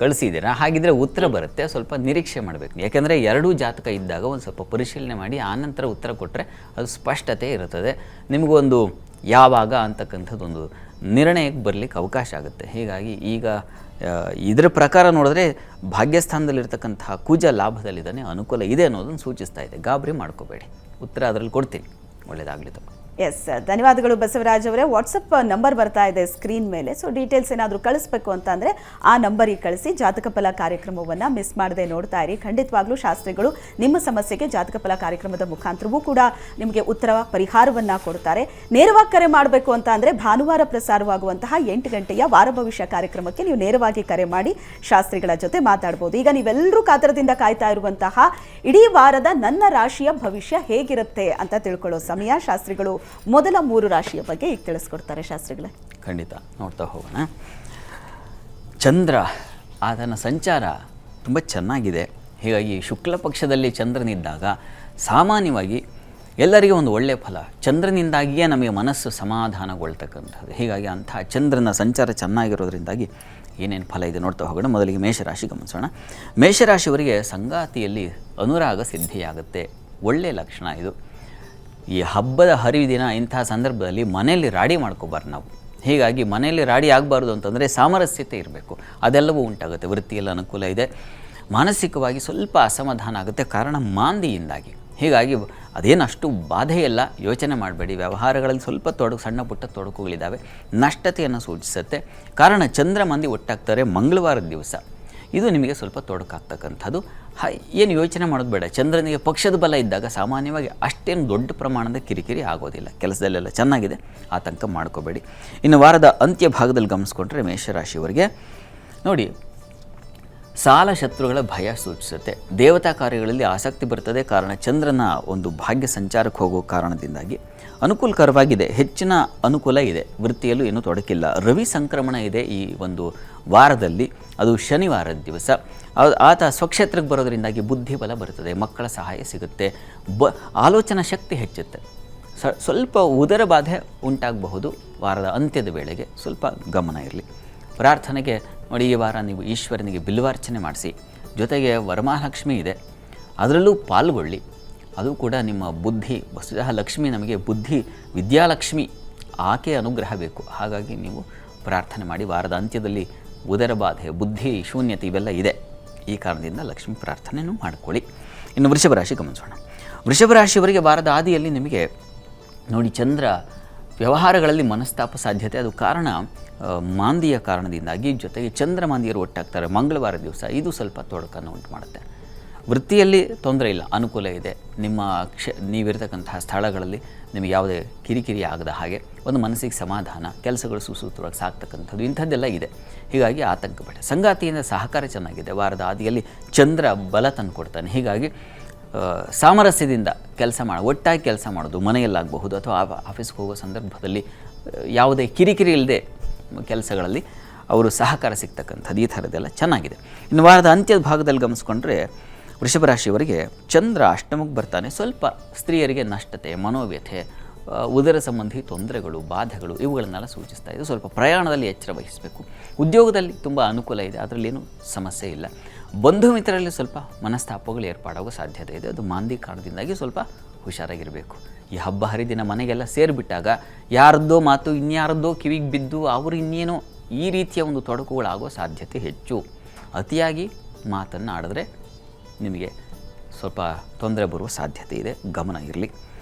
ಕಳಿಸಿದ್ದೀರಾ? ಹಾಗಿದ್ರೆ ಉತ್ತರ ಬರುತ್ತೆ. ಸ್ವಲ್ಪ ನಿರೀಕ್ಷೆ ಮಾಡಬೇಕು. ಯಾಕೆಂದರೆ ಎರಡೂ ಜಾತಕ ಇದ್ದಾಗ ಒಂದು ಸ್ವಲ್ಪ ಪರಿಶೀಲನೆ ಮಾಡಿ ಆನಂತರ ಉತ್ತರ ಕೊಟ್ಟರೆ ಅದು ಸ್ಪಷ್ಟತೆ ಇರುತ್ತದೆ. ನಿಮಗೊಂದು ಯಾವಾಗ ಅಂತಕ್ಕಂಥದ್ದೊಂದು ನಿರ್ಣಯಕ್ಕೆ ಬರಲಿಕ್ಕೆ ಅವಕಾಶ ಆಗುತ್ತೆ. ಹೀಗಾಗಿ ಈಗ ಇದರ ಪ್ರಕಾರ ನೋಡಿದ್ರೆ ಭಾಗ್ಯಸ್ಥಾನದಲ್ಲಿರ್ತಕ್ಕಂತಹ ಕುಜ ಲಾಭದಲ್ಲಿದ್ದಾನೆ, ಅನುಕೂಲ ಇದೆ ಅನ್ನೋದನ್ನು ಸೂಚಿಸ್ತಾ ಇದೆ. ಗಾಬರಿ ಮಾಡ್ಕೋಬೇಡಿ. ಉತ್ತರ ಅದರಲ್ಲಿ ಕೊಡ್ತೀನಿ. ಒಳ್ಳೆಯದಾಗಲಿ ತಮ್ಮ. ಎಸ್, ಧನ್ಯವಾದಗಳು ಬಸವರಾಜ್ ಅವರೇ. ವಾಟ್ಸಪ್ ನಂಬರ್ ಬರ್ತಾ ಇದೆ ಸ್ಕ್ರೀನ್ ಮೇಲೆ. ಸೊ ಡೀಟೇಲ್ಸ್ ಏನಾದರೂ ಕಳಿಸ್ಬೇಕು ಅಂತ ಅಂದರೆ ಆ ನಂಬರಿಗೆ ಕಳಿಸಿ. ಜಾತಕ ಫಲ ಕಾರ್ಯಕ್ರಮವನ್ನು ಮಿಸ್ ಮಾಡದೆ ನೋಡ್ತಾ ಇರಿ. ಖಂಡಿತವಾಗ್ಲೂ ಶಾಸ್ತ್ರಿಗಳು ನಿಮ್ಮ ಸಮಸ್ಯೆಗೆ ಜಾತಕ ಫಲ ಕಾರ್ಯಕ್ರಮದ ಮುಖಾಂತರವೂ ಕೂಡ ನಿಮಗೆ ಉತ್ತರ ಪರಿಹಾರವನ್ನು ಕೊಡ್ತಾರೆ. ನೇರವಾಗಿ ಕರೆ ಮಾಡಬೇಕು ಅಂತ ಅಂದರೆ ಭಾನುವಾರ ಪ್ರಸಾರವಾಗುವಂತಹ 8 ಗಂಟೆಯ ವಾರ ಭವಿಷ್ಯ ಕಾರ್ಯಕ್ರಮಕ್ಕೆ ನೀವು ನೇರವಾಗಿ ಕರೆ ಮಾಡಿ ಶಾಸ್ತ್ರಿಗಳ ಜೊತೆ ಮಾತಾಡ್ಬೋದು. ಈಗ ನೀವೆಲ್ಲರೂ ಕಾತರದಿಂದ ಕಾಯ್ತಾ ಇರುವಂತಹ ಇಡೀ ವಾರದ ನನ್ನ ರಾಶಿಯ ಭವಿಷ್ಯ ಹೇಗಿರುತ್ತೆ ಅಂತ ತಿಳ್ಕೊಳ್ಳೋ ಸಮಯ. ಶಾಸ್ತ್ರಿಗಳು ಮೊದಲ 3 ರಾಶಿಯ ಬಗ್ಗೆ ಈಗ ತಿಳಿಸ್ಕೊಡ್ತಾರೆ. ಶಾಸ್ತ್ರಿಗಳೇ, ಖಂಡಿತ ನೋಡ್ತಾ ಹೋಗೋಣ. ಚಂದ್ರ ಆತನ ಸಂಚಾರ ತುಂಬ ಚೆನ್ನಾಗಿದೆ. ಹೀಗಾಗಿ ಶುಕ್ಲ ಪಕ್ಷದಲ್ಲಿ ಚಂದ್ರನಿದ್ದಾಗ ಸಾಮಾನ್ಯವಾಗಿ ಎಲ್ಲರಿಗೂ ಒಂದು ಒಳ್ಳೆಯ ಫಲ. ಚಂದ್ರನಿಂದಾಗಿಯೇ ನಮಗೆ ಮನಸ್ಸು ಸಮಾಧಾನಗೊಳ್ತಕ್ಕಂಥದ್ದು. ಹೀಗಾಗಿ ಅಂಥ ಚಂದ್ರನ ಸಂಚಾರ ಚೆನ್ನಾಗಿರೋದ್ರಿಂದಾಗಿ ಏನೇನು ಫಲ ಇದೆ ನೋಡ್ತಾ ಹೋಗೋಣ. ಮೊದಲಿಗೆ ಮೇಷರಾಶಿ ಗಮನಿಸೋಣ. ಮೇಷರಾಶಿಯವರಿಗೆ ಸಂಗಾತಿಯಲ್ಲಿ ಅನುರಾಗ ಸಿದ್ಧಿಯಾಗುತ್ತೆ. ಒಳ್ಳೆಯ ಲಕ್ಷಣ ಇದು. ಈ ಹಬ್ಬದ ಹರಿದಿನ ಇಂಥ ಸಂದರ್ಭದಲ್ಲಿ ಮನೆಯಲ್ಲಿ ರಾಡಿ ಮಾಡ್ಕೋಬಾರ್ದು ನಾವು. ಹೀಗಾಗಿ ಮನೆಯಲ್ಲಿ ರಾಡಿ ಆಗಬಾರ್ದು ಅಂತಂದರೆ ಸಾಮರಸ್ಯತೆ ಇರಬೇಕು. ಅದೆಲ್ಲವೂ ಉಂಟಾಗುತ್ತೆ. ವೃತ್ತಿಯಲ್ಲಿ ಅನುಕೂಲ ಇದೆ. ಮಾನಸಿಕವಾಗಿ ಸ್ವಲ್ಪ ಅಸಮಾಧಾನ ಆಗುತ್ತೆ, ಕಾರಣ ಮಾಂದಿಯಿಂದಾಗಿ. ಹೀಗಾಗಿ ಅದೇನು ಅಷ್ಟು ಬಾಧೆಯಲ್ಲ, ಯೋಚನೆ ಮಾಡಬೇಡಿ. ವ್ಯವಹಾರಗಳಲ್ಲಿ ಸ್ವಲ್ಪ ಸಣ್ಣ ಪುಟ್ಟ ತೊಡಕುಗಳಿದ್ದಾವೆ, ನಷ್ಟತೆಯನ್ನು ಸೂಚಿಸುತ್ತೆ. ಕಾರಣ ಚಂದ್ರ ಮಂದಿ ಒಟ್ಟಾಗ್ತಾರೆ ಮಂಗಳವಾರದ ದಿವಸ. ಇದು ನಿಮಗೆ ಸ್ವಲ್ಪ ತೊಡಕಾಗ್ತಕ್ಕಂಥದ್ದು. ಏನು ಯೋಚನೆ ಮಾಡೋದು ಬೇಡ. ಚಂದ್ರನಿಗೆ ಪಕ್ಷದ ಬಲ ಇದ್ದಾಗ ಸಾಮಾನ್ಯವಾಗಿ ಅಷ್ಟೇನು ದೊಡ್ಡ ಪ್ರಮಾಣದ ಕಿರಿಕಿರಿ ಆಗೋದಿಲ್ಲ. ಕೆಲಸದಲ್ಲೆಲ್ಲ ಚೆನ್ನಾಗಿದೆ, ಆತಂಕ ಮಾಡ್ಕೋಬೇಡಿ. ಇನ್ನು ವಾರದ ಅಂತ್ಯ ಭಾಗದಲ್ಲಿ ಗಮನಿಸ್ಕೊಂಡ್ರೆ ಮೇಷರಾಶಿಯವರಿಗೆ ನೋಡಿ, ಸಾಲ ಶತ್ರುಗಳ ಭಯ ಸೂಚಿಸುತ್ತೆ. ದೇವತಾ ಕಾರ್ಯಗಳಲ್ಲಿ ಆಸಕ್ತಿ ಬರ್ತದೆ. ಕಾರಣ ಚಂದ್ರನ ಒಂದು ಭಾಗ್ಯ ಸಂಚಾರಕ್ಕೆ ಹೋಗೋ ಕಾರಣದಿಂದಾಗಿ ಅನುಕೂಲಕರವಾಗಿದೆ. ಹೆಚ್ಚಿನ ಅನುಕೂಲ ಇದೆ. ವೃತ್ತಿಯಲ್ಲೂ ಏನೂ ತೊಡಕಿಲ್ಲ. ರವಿ ಸಂಕ್ರಮಣ ಇದೆ ಈ ಒಂದು ವಾರದಲ್ಲಿ. ಅದು ಶನಿವಾರದ ದಿವಸ. ಆತ ಸ್ವಕ್ಷೇತ್ರಕ್ಕೆ ಬರೋದರಿಂದಾಗಿ ಬುದ್ಧಿಬಲ ಬರುತ್ತದೆ. ಮಕ್ಕಳ ಸಹಾಯ ಸಿಗುತ್ತೆ. ಆಲೋಚನಾ ಶಕ್ತಿ ಹೆಚ್ಚುತ್ತೆ. ಸ್ವಲ್ಪ ಉದರ ಬಾಧೆ ಉಂಟಾಗಬಹುದು ವಾರದ ಅಂತ್ಯದ ವೇಳೆಗೆ. ಸ್ವಲ್ಪ ಗಮನ ಇರಲಿ. ಪ್ರಾರ್ಥನೆಗೆ ನೋಡಿ, ಈ ವಾರ ನೀವು ಈಶ್ವರನಿಗೆ ಬಿಲ್ವಾರ್ಚನೆ ಮಾಡಿಸಿ. ಜೊತೆಗೆ ವರಮಹಾಲಕ್ಷ್ಮಿ ಇದೆ, ಅದರಲ್ಲೂ ಪಾಲ್ಗೊಳ್ಳಿ. ಅದು ಕೂಡ ನಿಮ್ಮ ಬುದ್ಧಿ, ವಸ್ತುತಃ ಲಕ್ಷ್ಮಿ ನಮಗೆ ಬುದ್ಧಿ, ವಿದ್ಯಾಲಕ್ಷ್ಮಿ, ಆಕೆ ಅನುಗ್ರಹ ಬೇಕು. ಹಾಗಾಗಿ ನೀವು ಪ್ರಾರ್ಥನೆ ಮಾಡಿ. ವಾರದ ಅಂತ್ಯದಲ್ಲಿ ಉದರ ಬಾಧೆ, ಬುದ್ಧಿ ಶೂನ್ಯತೆ ಇವೆಲ್ಲ ಇದೆ. ಈ ಕಾರಣದಿಂದ ಲಕ್ಷ್ಮಿ ಪ್ರಾರ್ಥನೆಯೂ ಮಾಡಿಕೊಳ್ಳಿ. ಇನ್ನು ವೃಷಭ ರಾಶಿ ಗಮನಿಸೋಣ. ವೃಷಭ ರಾಶಿಯವರಿಗೆ ವಾರದ ಆದಿಯಲ್ಲಿ ನಿಮಗೆ ನೋಡಿ, ಚಂದ್ರ ವ್ಯವಹಾರಗಳಲ್ಲಿ ಮನಸ್ತಾಪ ಸಾಧ್ಯತೆ. ಅದು ಕಾರಣ ಮಾಂದಿಯ ಕಾರಣದಿಂದಾಗಿ. ಜೊತೆಗೆ ಚಂದ್ರ ಮಾಂದಿಯರು ಒಟ್ಟಾಗ್ತಾರೆ ಮಂಗಳವಾರ ದಿವಸ. ಇದು ಸ್ವಲ್ಪ ತೊಡಕನ್ನು ಉಂಟು ಮಾಡುತ್ತೆ. ವೃತ್ತಿಯಲ್ಲಿ ತೊಂದರೆ ಇಲ್ಲ, ಅನುಕೂಲ ಇದೆ. ನಿಮ್ಮ ನೀವಿರತಕ್ಕಂತಹ ಸ್ಥಳಗಳಲ್ಲಿ ನಿಮಗೆ ಯಾವುದೇ ಕಿರಿಕಿರಿ ಆಗದ ಹಾಗೆ ಒಂದು ಮನಸ್ಸಿಗೆ ಸಮಾಧಾನ, ಕೆಲಸಗಳು ಸುಸೂತ್ರವಾಗಿ ಸಾಕ್ತಕ್ಕಂಥದ್ದು ಇಂಥದ್ದೆಲ್ಲ ಇದೆ. ಹೀಗಾಗಿ ಆತಂಕ ಬೇಡ. ಸಂಗಾತಿಯಿಂದ ಸಹಕಾರ ಚೆನ್ನಾಗಿದೆ. ವಾರದ ಆದಿಯಲ್ಲಿ ಚಂದ್ರ ಬಲ ತಂದು ಕೊಡ್ತಾನೆ. ಹೀಗಾಗಿ ಸಾಮರಸ್ಯದಿಂದ ಒಟ್ಟಾಗಿ ಕೆಲಸ ಮಾಡೋದು, ಮನೆಯಲ್ಲಾಗಬಹುದು ಅಥವಾ ಆಫೀಸ್ಗೆ ಹೋಗೋ ಸಂದರ್ಭದಲ್ಲಿ ಯಾವುದೇ ಕಿರಿಕಿರಿ ಇಲ್ಲದೆ ಕೆಲಸಗಳಲ್ಲಿ ಅವರು ಸಹಕಾರ ಸಿಗ್ತಕ್ಕಂಥದ್ದು, ಈ ಥರದ್ದೆಲ್ಲ ಚೆನ್ನಾಗಿದೆ. ಇನ್ನು ವಾರದ ಅಂತ್ಯದ ಭಾಗದಲ್ಲಿ ಗಮನಿಸ್ಕೊಂಡ್ರೆ ವೃಷಭ ರಾಶಿಯವರಿಗೆ ಚಂದ್ರ ಅಷ್ಟಮಕ್ಕೆ ಬರ್ತಾನೆ. ಸ್ವಲ್ಪ ಸ್ತ್ರೀಯರಿಗೆ ನಷ್ಟತೆ, ಮನೋವ್ಯಥೆ, ಉದರ ಸಂಬಂಧಿ ತೊಂದರೆಗಳು, ಬಾಧೆಗಳು ಇವುಗಳನ್ನೆಲ್ಲ ಸೂಚಿಸ್ತಾ ಇದೆ. ಸ್ವಲ್ಪ ಪ್ರಯಾಣದಲ್ಲಿ ಎಚ್ಚರ ವಹಿಸಬೇಕು. ಉದ್ಯೋಗದಲ್ಲಿ ತುಂಬ ಅನುಕೂಲ ಇದೆ, ಅದರಲ್ಲೇನೂ ಸಮಸ್ಯೆ ಇಲ್ಲ. ಬಂಧು ಮಿತ್ರರಲ್ಲಿ ಸ್ವಲ್ಪ ಮನಸ್ತಾಪಗಳು ಏರ್ಪಾಡಾಗೋ ಸಾಧ್ಯತೆ ಇದೆ. ಅದು ಮಾಂದಿ ಕಾರಣದಿಂದಾಗಿ ಸ್ವಲ್ಪ ಹುಷಾರಾಗಿರಬೇಕು. ಈ ಹಬ್ಬ ಹರಿದಿನ ಮನೆಗೆಲ್ಲ ಸೇರಿಬಿಟ್ಟಾಗ ಯಾರದ್ದೋ ಮಾತು ಇನ್ಯಾರದ್ದೋ ಕಿವಿಗೆ ಬಿದ್ದು ಅವರು ಇನ್ನೇನೋ ಈ ರೀತಿಯ ಒಂದು ತೊಡಕುಗಳಾಗೋ ಸಾಧ್ಯತೆ ಹೆಚ್ಚು. ಅತಿಯಾಗಿ ಮಾತನ್ನು ಆಡಿದ್ರೆ ನಿಮಗೆ ಸ್ವಲ್ಪ ತೊಂದರೆ ಬರುವ ಸಾಧ್ಯತೆ ಇದೆ, ಗಮನ ಇರಲಿ.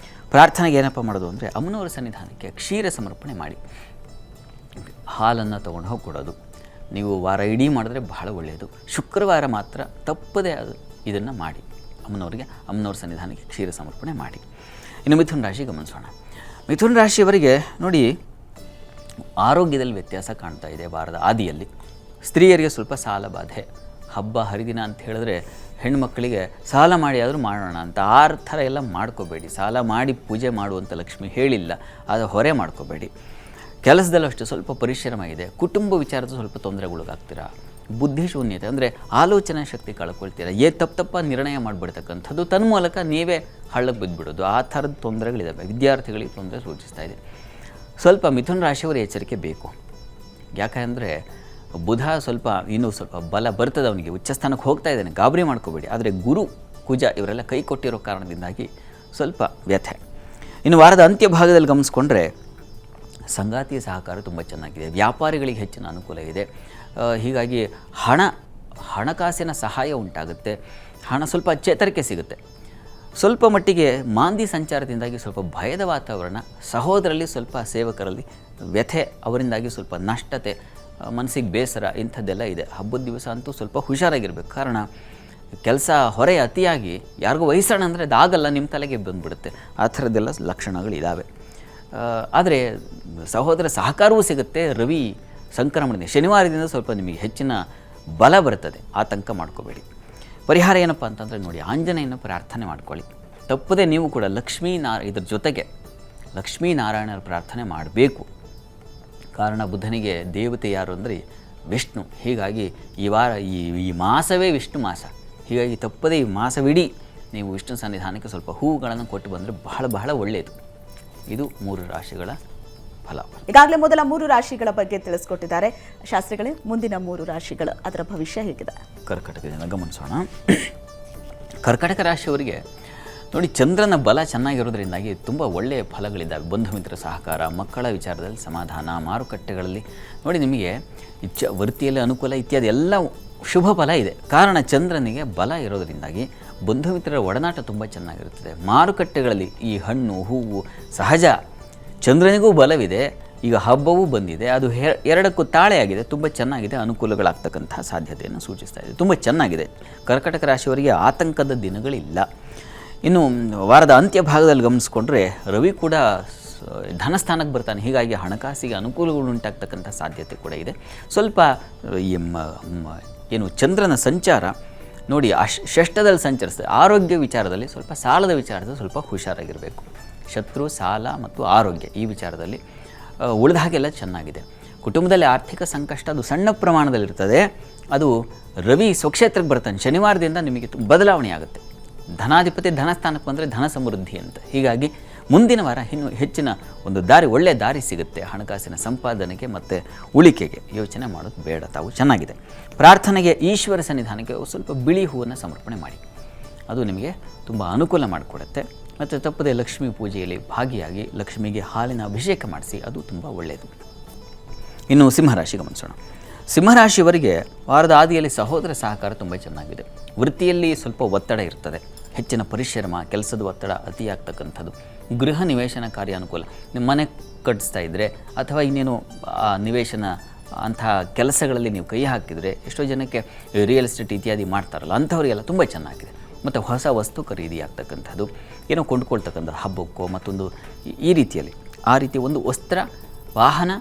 ಪ್ರಾರ್ಥನೆಗೆ ಏನಪ್ಪ ಮಾಡೋದು ಅಂದರೆ ಅಮ್ಮನವರ ಸನ್ನಿಧಾನಕ್ಕೆ ಕ್ಷೀರ ಸಮರ್ಪಣೆ ಮಾಡಿ. ಹಾಲನ್ನು ತೊಗೊಂಡು ಹೋಗಿ ಕೊಡೋದು. ನೀವು ವಾರ ಇಡೀ ಮಾಡಿದ್ರೆ ಬಹಳ ಒಳ್ಳೆಯದು. ಶುಕ್ರವಾರ ಮಾತ್ರ ತಪ್ಪದೇ ಇದನ್ನು ಮಾಡಿ. ಅಮ್ಮನವ್ರ ಸನ್ನಿಧಾನಕ್ಕೆ ಕ್ಷೀರ ಸಮರ್ಪಣೆ ಮಾಡಿ. ಇನ್ನು ಮಿಥುನ ರಾಶಿ ಗಮನಿಸೋಣ. ಮಿಥುನ ರಾಶಿಯವರಿಗೆ ನೋಡಿ, ಆರೋಗ್ಯದಲ್ಲಿ ವ್ಯತ್ಯಾಸ ಕಾಣ್ತಾ ಇದೆ ವಾರದ ಆದಿಯಲ್ಲಿ. ಸ್ತ್ರೀಯರಿಗೆ ಸ್ವಲ್ಪ ಸಾಲ ಬಾಧೆ. ಹಬ್ಬ ಹರಿದಿನ ಅಂತ ಹೇಳಿದ್ರೆ ಹೆಣ್ಮಕ್ಕಳಿಗೆ ಸಾಲ ಮಾಡಿ ಆದರೂ ಮಾಡೋಣ ಅಂತ ಆ ಥರ ಎಲ್ಲ ಮಾಡ್ಕೋಬೇಡಿ. ಸಾಲ ಮಾಡಿ ಪೂಜೆ ಮಾಡುವಂಥ ಲಕ್ಷ್ಮಿ ಹೇಳಿಲ್ಲ, ಅದು ಹೊರೆ ಮಾಡ್ಕೋಬೇಡಿ. ಕೆಲಸದಲ್ಲೂ ಅಷ್ಟು ಸ್ವಲ್ಪ ಪರಿಶ್ರಮ ಇದೆ. ಕುಟುಂಬ ವಿಚಾರದ ಸ್ವಲ್ಪ ತೊಂದರೆಗೊಳಗಾಗ್ತೀರಾ. ಬುದ್ಧಿಶೂನ್ಯತೆ ಅಂದರೆ ಆಲೋಚನಾ ಶಕ್ತಿ ಕಳ್ಕೊಳ್ತೀರಾ. ತಪ್ಪ ನಿರ್ಣಯ ಮಾಡಿಬಿಡ್ತಕ್ಕಂಥದ್ದು, ತನ್ಮೂಲಕ ನೀವೇ ಹಳ್ಳಕ್ಕೆ ಬಿದ್ದುಬಿಡೋದು. ಆ ಥರದ ತೊಂದರೆಗಳಿದ್ದಾವೆ. ವಿದ್ಯಾರ್ಥಿಗಳಿಗೆ ತೊಂದರೆ ಸೂಚಿಸ್ತಾ ಇದೆ. ಸ್ವಲ್ಪ ಮಿಥುನ ರಾಶಿಯವರ ಎಚ್ಚರಿಕೆ ಬೇಕು. ಯಾಕೆಂದರೆ ಬುಧ ಇನ್ನೂ ಸ್ವಲ್ಪ ಬಲ ಬರ್ತದೆ ಅವನಿಗೆ. ಉಚ್ಚಸ್ಥಾನಕ್ಕೆ ಹೋಗ್ತಾ ಇದ್ದಾನೆ, ಗಾಬರಿ ಮಾಡ್ಕೋಬೇಡಿ. ಆದರೆ ಗುರು, ಕುಜ ಇವರೆಲ್ಲ ಕೈ ಕೊಟ್ಟಿರೋ ಕಾರಣದಿಂದಾಗಿ ಸ್ವಲ್ಪ ವ್ಯಥೆ. ಇನ್ನು ವಾರದ ಅಂತ್ಯ ಭಾಗದಲ್ಲಿ ಗಮನಿಸ್ಕೊಂಡ್ರೆ ಸಂಗಾತಿಯ ಸಹಕಾರ ತುಂಬ ಚೆನ್ನಾಗಿದೆ. ವ್ಯಾಪಾರಿಗಳಿಗೆ ಹೆಚ್ಚಿನ ಅನುಕೂಲ ಇದೆ. ಹೀಗಾಗಿ ಹಣಕಾಸಿನ ಸಹಾಯ ಉಂಟಾಗುತ್ತೆ, ಹಣ ಸ್ವಲ್ಪ ಚೇತರಿಕೆ ಸಿಗುತ್ತೆ. ಸ್ವಲ್ಪ ಮಟ್ಟಿಗೆ ಮಾಂದಿ ಸಂಚಾರದಿಂದಾಗಿ ಸ್ವಲ್ಪ ಭಯದ ವಾತಾವರಣ, ಸಹೋದರಲ್ಲಿ ಸ್ವಲ್ಪ ಸೇವಕರಲ್ಲಿ ವ್ಯಥೆ, ಅವರಿಂದಾಗಿ ಸ್ವಲ್ಪ ನಷ್ಟತೆ, ಮನಸ್ಸಿಗೆ ಬೇಸರ ಇಂಥದ್ದೆಲ್ಲ ಇದೆ. ಹಬ್ಬದ ದಿವಸ ಅಂತೂ ಸ್ವಲ್ಪ ಹುಷಾರಾಗಿರ್ಬೇಕು. ಕಾರಣ ಕೆಲಸ ಹೊರೆ ಅತಿಯಾಗಿ ಯಾರಿಗೂ ವಹಿಸೋಣ ಅಂದರೆ ಅದಾಗಲ್ಲ, ನಿಮ್ಮ ತಲೆಗೆ ಬಂದುಬಿಡುತ್ತೆ. ಆ ಥರದ್ದೆಲ್ಲ ಲಕ್ಷಣಗಳಿದ್ದಾವೆ. ಆದರೆ ಸಹೋದರ ಸಹಕಾರವೂ ಸಿಗುತ್ತೆ. ರವಿ ಸಂಕ್ರಮಣದಿಂದ ಶನಿವಾರದಿಂದ ಸ್ವಲ್ಪ ನಿಮಗೆ ಹೆಚ್ಚಿನ ಬಲ ಬರ್ತದೆ. ಆತಂಕ ಮಾಡ್ಕೋಬೇಡಿ. ಪರಿಹಾರ ಏನಪ್ಪ ಅಂತಂದರೆ ನೋಡಿ, ಆಂಜನೇಯನ ಪ್ರಾರ್ಥನೆ ಮಾಡ್ಕೊಳ್ಳಿ. ತಪ್ಪದೆ ನೀವು ಕೂಡ ಇದ್ರ ಜೊತೆಗೆ ಲಕ್ಷ್ಮೀನಾರಾಯಣರ ಪ್ರಾರ್ಥನೆ ಮಾಡಬೇಕು. ಕಾರಣ ಬುದ್ಧನಿಗೆ ದೇವತೆ ಯಾರು ಅಂದರೆ ವಿಷ್ಣು. ಹೀಗಾಗಿ ಈ ವಾರ ಈ ಮಾಸವೇ ವಿಷ್ಣು ಮಾಸ. ಹೀಗಾಗಿ ತಪ್ಪದೇ ಈ ಮಾಸವಿಡೀ ನೀವು ವಿಷ್ಣು ಸನ್ನಿಧಾನಕ್ಕೆ ಸ್ವಲ್ಪ ಹೂಗಳನ್ನು ಕೊಟ್ಟು ಬಂದರೆ ಬಹಳ ಬಹಳ ಒಳ್ಳೆಯದು. ಇದು 3 ರಾಶಿಗಳ ಫಲಾಫಲ. ಈಗಾಗಲೇ ಮೊದಲ 3 ರಾಶಿಗಳ ಬಗ್ಗೆ ತಿಳಿಸ್ಕೊಟ್ಟಿದ್ದಾರೆ ಶಾಸ್ತ್ರಿಗಳೇ. ಮುಂದಿನ 3 ರಾಶಿಗಳು, ಅದರ ಭವಿಷ್ಯ ಹೇಗಿದೆ? ಕರ್ಕಟಕದಿಂದ ಗಮನಿಸೋಣ. ಕರ್ಕಟಕ ರಾಶಿಯವರಿಗೆ ನೋಡಿ, ಚಂದ್ರನ ಬಲ ಚೆನ್ನಾಗಿರೋದ್ರಿಂದಾಗಿ ತುಂಬ ಒಳ್ಳೆಯ ಫಲಗಳಿದ್ದಾವೆ. ಬಂಧು ಮಿತ್ರ ಸಹಕಾರ, ಮಕ್ಕಳ ವಿಚಾರದಲ್ಲಿ ಸಮಾಧಾನ, ಮಾರುಕಟ್ಟೆಗಳಲ್ಲಿ ನೋಡಿ ನಿಮಗೆ ವೃತ್ತಿಯಲ್ಲಿ ಅನುಕೂಲ ಇತ್ಯಾದಿ ಎಲ್ಲ ಶುಭ ಫಲ ಇದೆ. ಕಾರಣ ಚಂದ್ರನಿಗೆ ಬಲ ಇರೋದರಿಂದಾಗಿ ಬಂಧು ಮಿತ್ರರ ಒಡನಾಟ ತುಂಬ ಚೆನ್ನಾಗಿರುತ್ತದೆ. ಮಾರುಕಟ್ಟೆಗಳಲ್ಲಿ ಈ ಹಣ್ಣು ಹೂವು ಸಹಜ, ಚಂದ್ರನಿಗೂ ಬಲವಿದೆ. ಈಗ ಹಬ್ಬವೂ ಬಂದಿದೆ, ಅದು ಎರಡಕ್ಕೂ ತಾಳೆಯಾಗಿದೆ, ತುಂಬ ಚೆನ್ನಾಗಿದೆ. ಅನುಕೂಲಗಳಾಗ್ತಕ್ಕಂಥ ಸಾಧ್ಯತೆಯನ್ನು ಸೂಚಿಸ್ತಾ ಇದೆ. ತುಂಬ ಚೆನ್ನಾಗಿದೆ. ಕರ್ಕಟಕ ರಾಶಿಯವರಿಗೆ ಆತಂಕದ ದಿನಗಳಿಲ್ಲ. ಇನ್ನು ವಾರದ ಅಂತ್ಯ ಭಾಗದಲ್ಲಿ ಗಮನಿಸ್ಕೊಂಡ್ರೆ ರವಿ ಕೂಡ ಧನಸ್ಥಾನಕ್ಕೆ ಬರ್ತಾನೆ. ಹೀಗಾಗಿ ಹಣಕಾಸಿಗೆ ಅನುಕೂಲಗಳು ಉಂಟಾಗ್ತಕ್ಕಂಥ ಸಾಧ್ಯತೆ ಕೂಡ ಇದೆ. ಸ್ವಲ್ಪ ಏನು ಚಂದ್ರನ ಸಂಚಾರ ನೋಡಿ ಷಷ್ಠದಲ್ಲಿ ಸಂಚರಿಸ್ತದೆ. ಆರೋಗ್ಯ ವಿಚಾರದಲ್ಲಿ ಸ್ವಲ್ಪ, ಸಾಲದ ವಿಚಾರದಲ್ಲಿ ಸ್ವಲ್ಪ ಹುಷಾರಾಗಿರಬೇಕು. ಶತ್ರು, ಸಾಲ ಮತ್ತು ಆರೋಗ್ಯ ಈ ವಿಚಾರದಲ್ಲಿ ಉಳಿದ ಹಾಗೆಲ್ಲ ಚೆನ್ನಾಗಿದೆ. ಕುಟುಂಬದಲ್ಲಿ ಆರ್ಥಿಕ ಸಂಕಷ್ಟ ಅದು ಸಣ್ಣ ಪ್ರಮಾಣದಲ್ಲಿರ್ತದೆ. ಅದು ರವಿ ಸ್ವಕ್ಷೇತ್ರಕ್ಕೆ ಬರ್ತಾನೆ. ಶನಿವಾರದಿಂದ ನಿಮಗೆ ಬದಲಾವಣೆ ಆಗುತ್ತೆ. ಧನಾಧಿಪತಿ ಧನಸ್ಥಾನಕ್ಕೆ ಬಂದರೆ ಧನ ಸಮೃದ್ಧಿ ಅಂತ. ಹೀಗಾಗಿ ಮುಂದಿನ ವಾರ ಇನ್ನು ಹೆಚ್ಚಿನ ಒಂದು ಒಳ್ಳೆಯ ದಾರಿ ಸಿಗುತ್ತೆ ಹಣಕಾಸಿನ ಸಂಪಾದನೆಗೆ ಮತ್ತು ಉಳಿಕೆಗೆ. ಯೋಚನೆ ಮಾಡೋದು ಬೇಡ. ತಾವು ಚೆನ್ನಾಗಿದೆ. ಪ್ರಾರ್ಥನೆಗೆ ಈಶ್ವರ ಸನ್ನಿಧಾನಕ್ಕೆ ಸ್ವಲ್ಪ ಬಿಳಿ ಹೂವನ್ನು ಸಮರ್ಪಣೆ ಮಾಡಿ. ಅದು ನಿಮಗೆ ತುಂಬ ಅನುಕೂಲ ಮಾಡಿಕೊಡುತ್ತೆ. ಮತ್ತು ತಪ್ಪದೆ ಲಕ್ಷ್ಮೀ ಪೂಜೆಯಲ್ಲಿ ಭಾಗಿಯಾಗಿ ಲಕ್ಷ್ಮಿಗೆ ಹಾಲಿನ ಅಭಿಷೇಕ ಮಾಡಿಸಿ, ಅದು ತುಂಬ ಒಳ್ಳೆಯದು. ಇನ್ನು ಸಿಂಹರಾಶಿ ಗಮನಿಸೋಣ. ಸಿಂಹರಾಶಿಯವರಿಗೆ ವಾರದ ಆದಿಯಲ್ಲಿ ಸಹೋದರ ಸಹಕಾರ ತುಂಬ ಚೆನ್ನಾಗಿದೆ. ವೃತ್ತಿಯಲ್ಲಿ ಸ್ವಲ್ಪ ಒತ್ತಡ ಇರ್ತದೆ. ಹೆಚ್ಚಿನ ಪರಿಶ್ರಮ, ಕೆಲಸದ ಒತ್ತಡ ಅತಿಯಾಗ್ತಕ್ಕಂಥದ್ದು. ಗೃಹ ನಿವೇಶನ ಕಾರ್ಯ ಅನುಕೂಲ. ನಿಮ್ಮ ಮನೆ ಕಟ್ಟಿಸ್ತಾ ಇದ್ದರೆ ಅಥವಾ ಇನ್ನೇನು ನಿವೇಶನ ಅಂಥ ಕೆಲಸಗಳಲ್ಲಿ ನೀವು ಕೈ ಹಾಕಿದರೆ, ಎಷ್ಟೋ ಜನಕ್ಕೆ ರಿಯಲ್ ಎಸ್ಟೇಟ್ ಇತ್ಯಾದಿ ಮಾಡ್ತಾರಲ್ಲ, ಅಂಥವರಿಗೆಲ್ಲ ತುಂಬ ಚೆನ್ನಾಗಿದೆ. ಮತ್ತು ಹೊಸ ವಸ್ತು ಖರೀದಿ ಆಗ್ತಕ್ಕಂಥದ್ದು, ಏನೋ ಕೊಂಡುಕೊಳ್ತಕ್ಕಂಥದ್ದು ಹಬ್ಬಕ್ಕೋ ಮತ್ತೊಂದು ಈ ರೀತಿಯಲ್ಲಿ, ಆ ರೀತಿ ಒಂದು ವಸ್ತ್ರ, ವಾಹನ,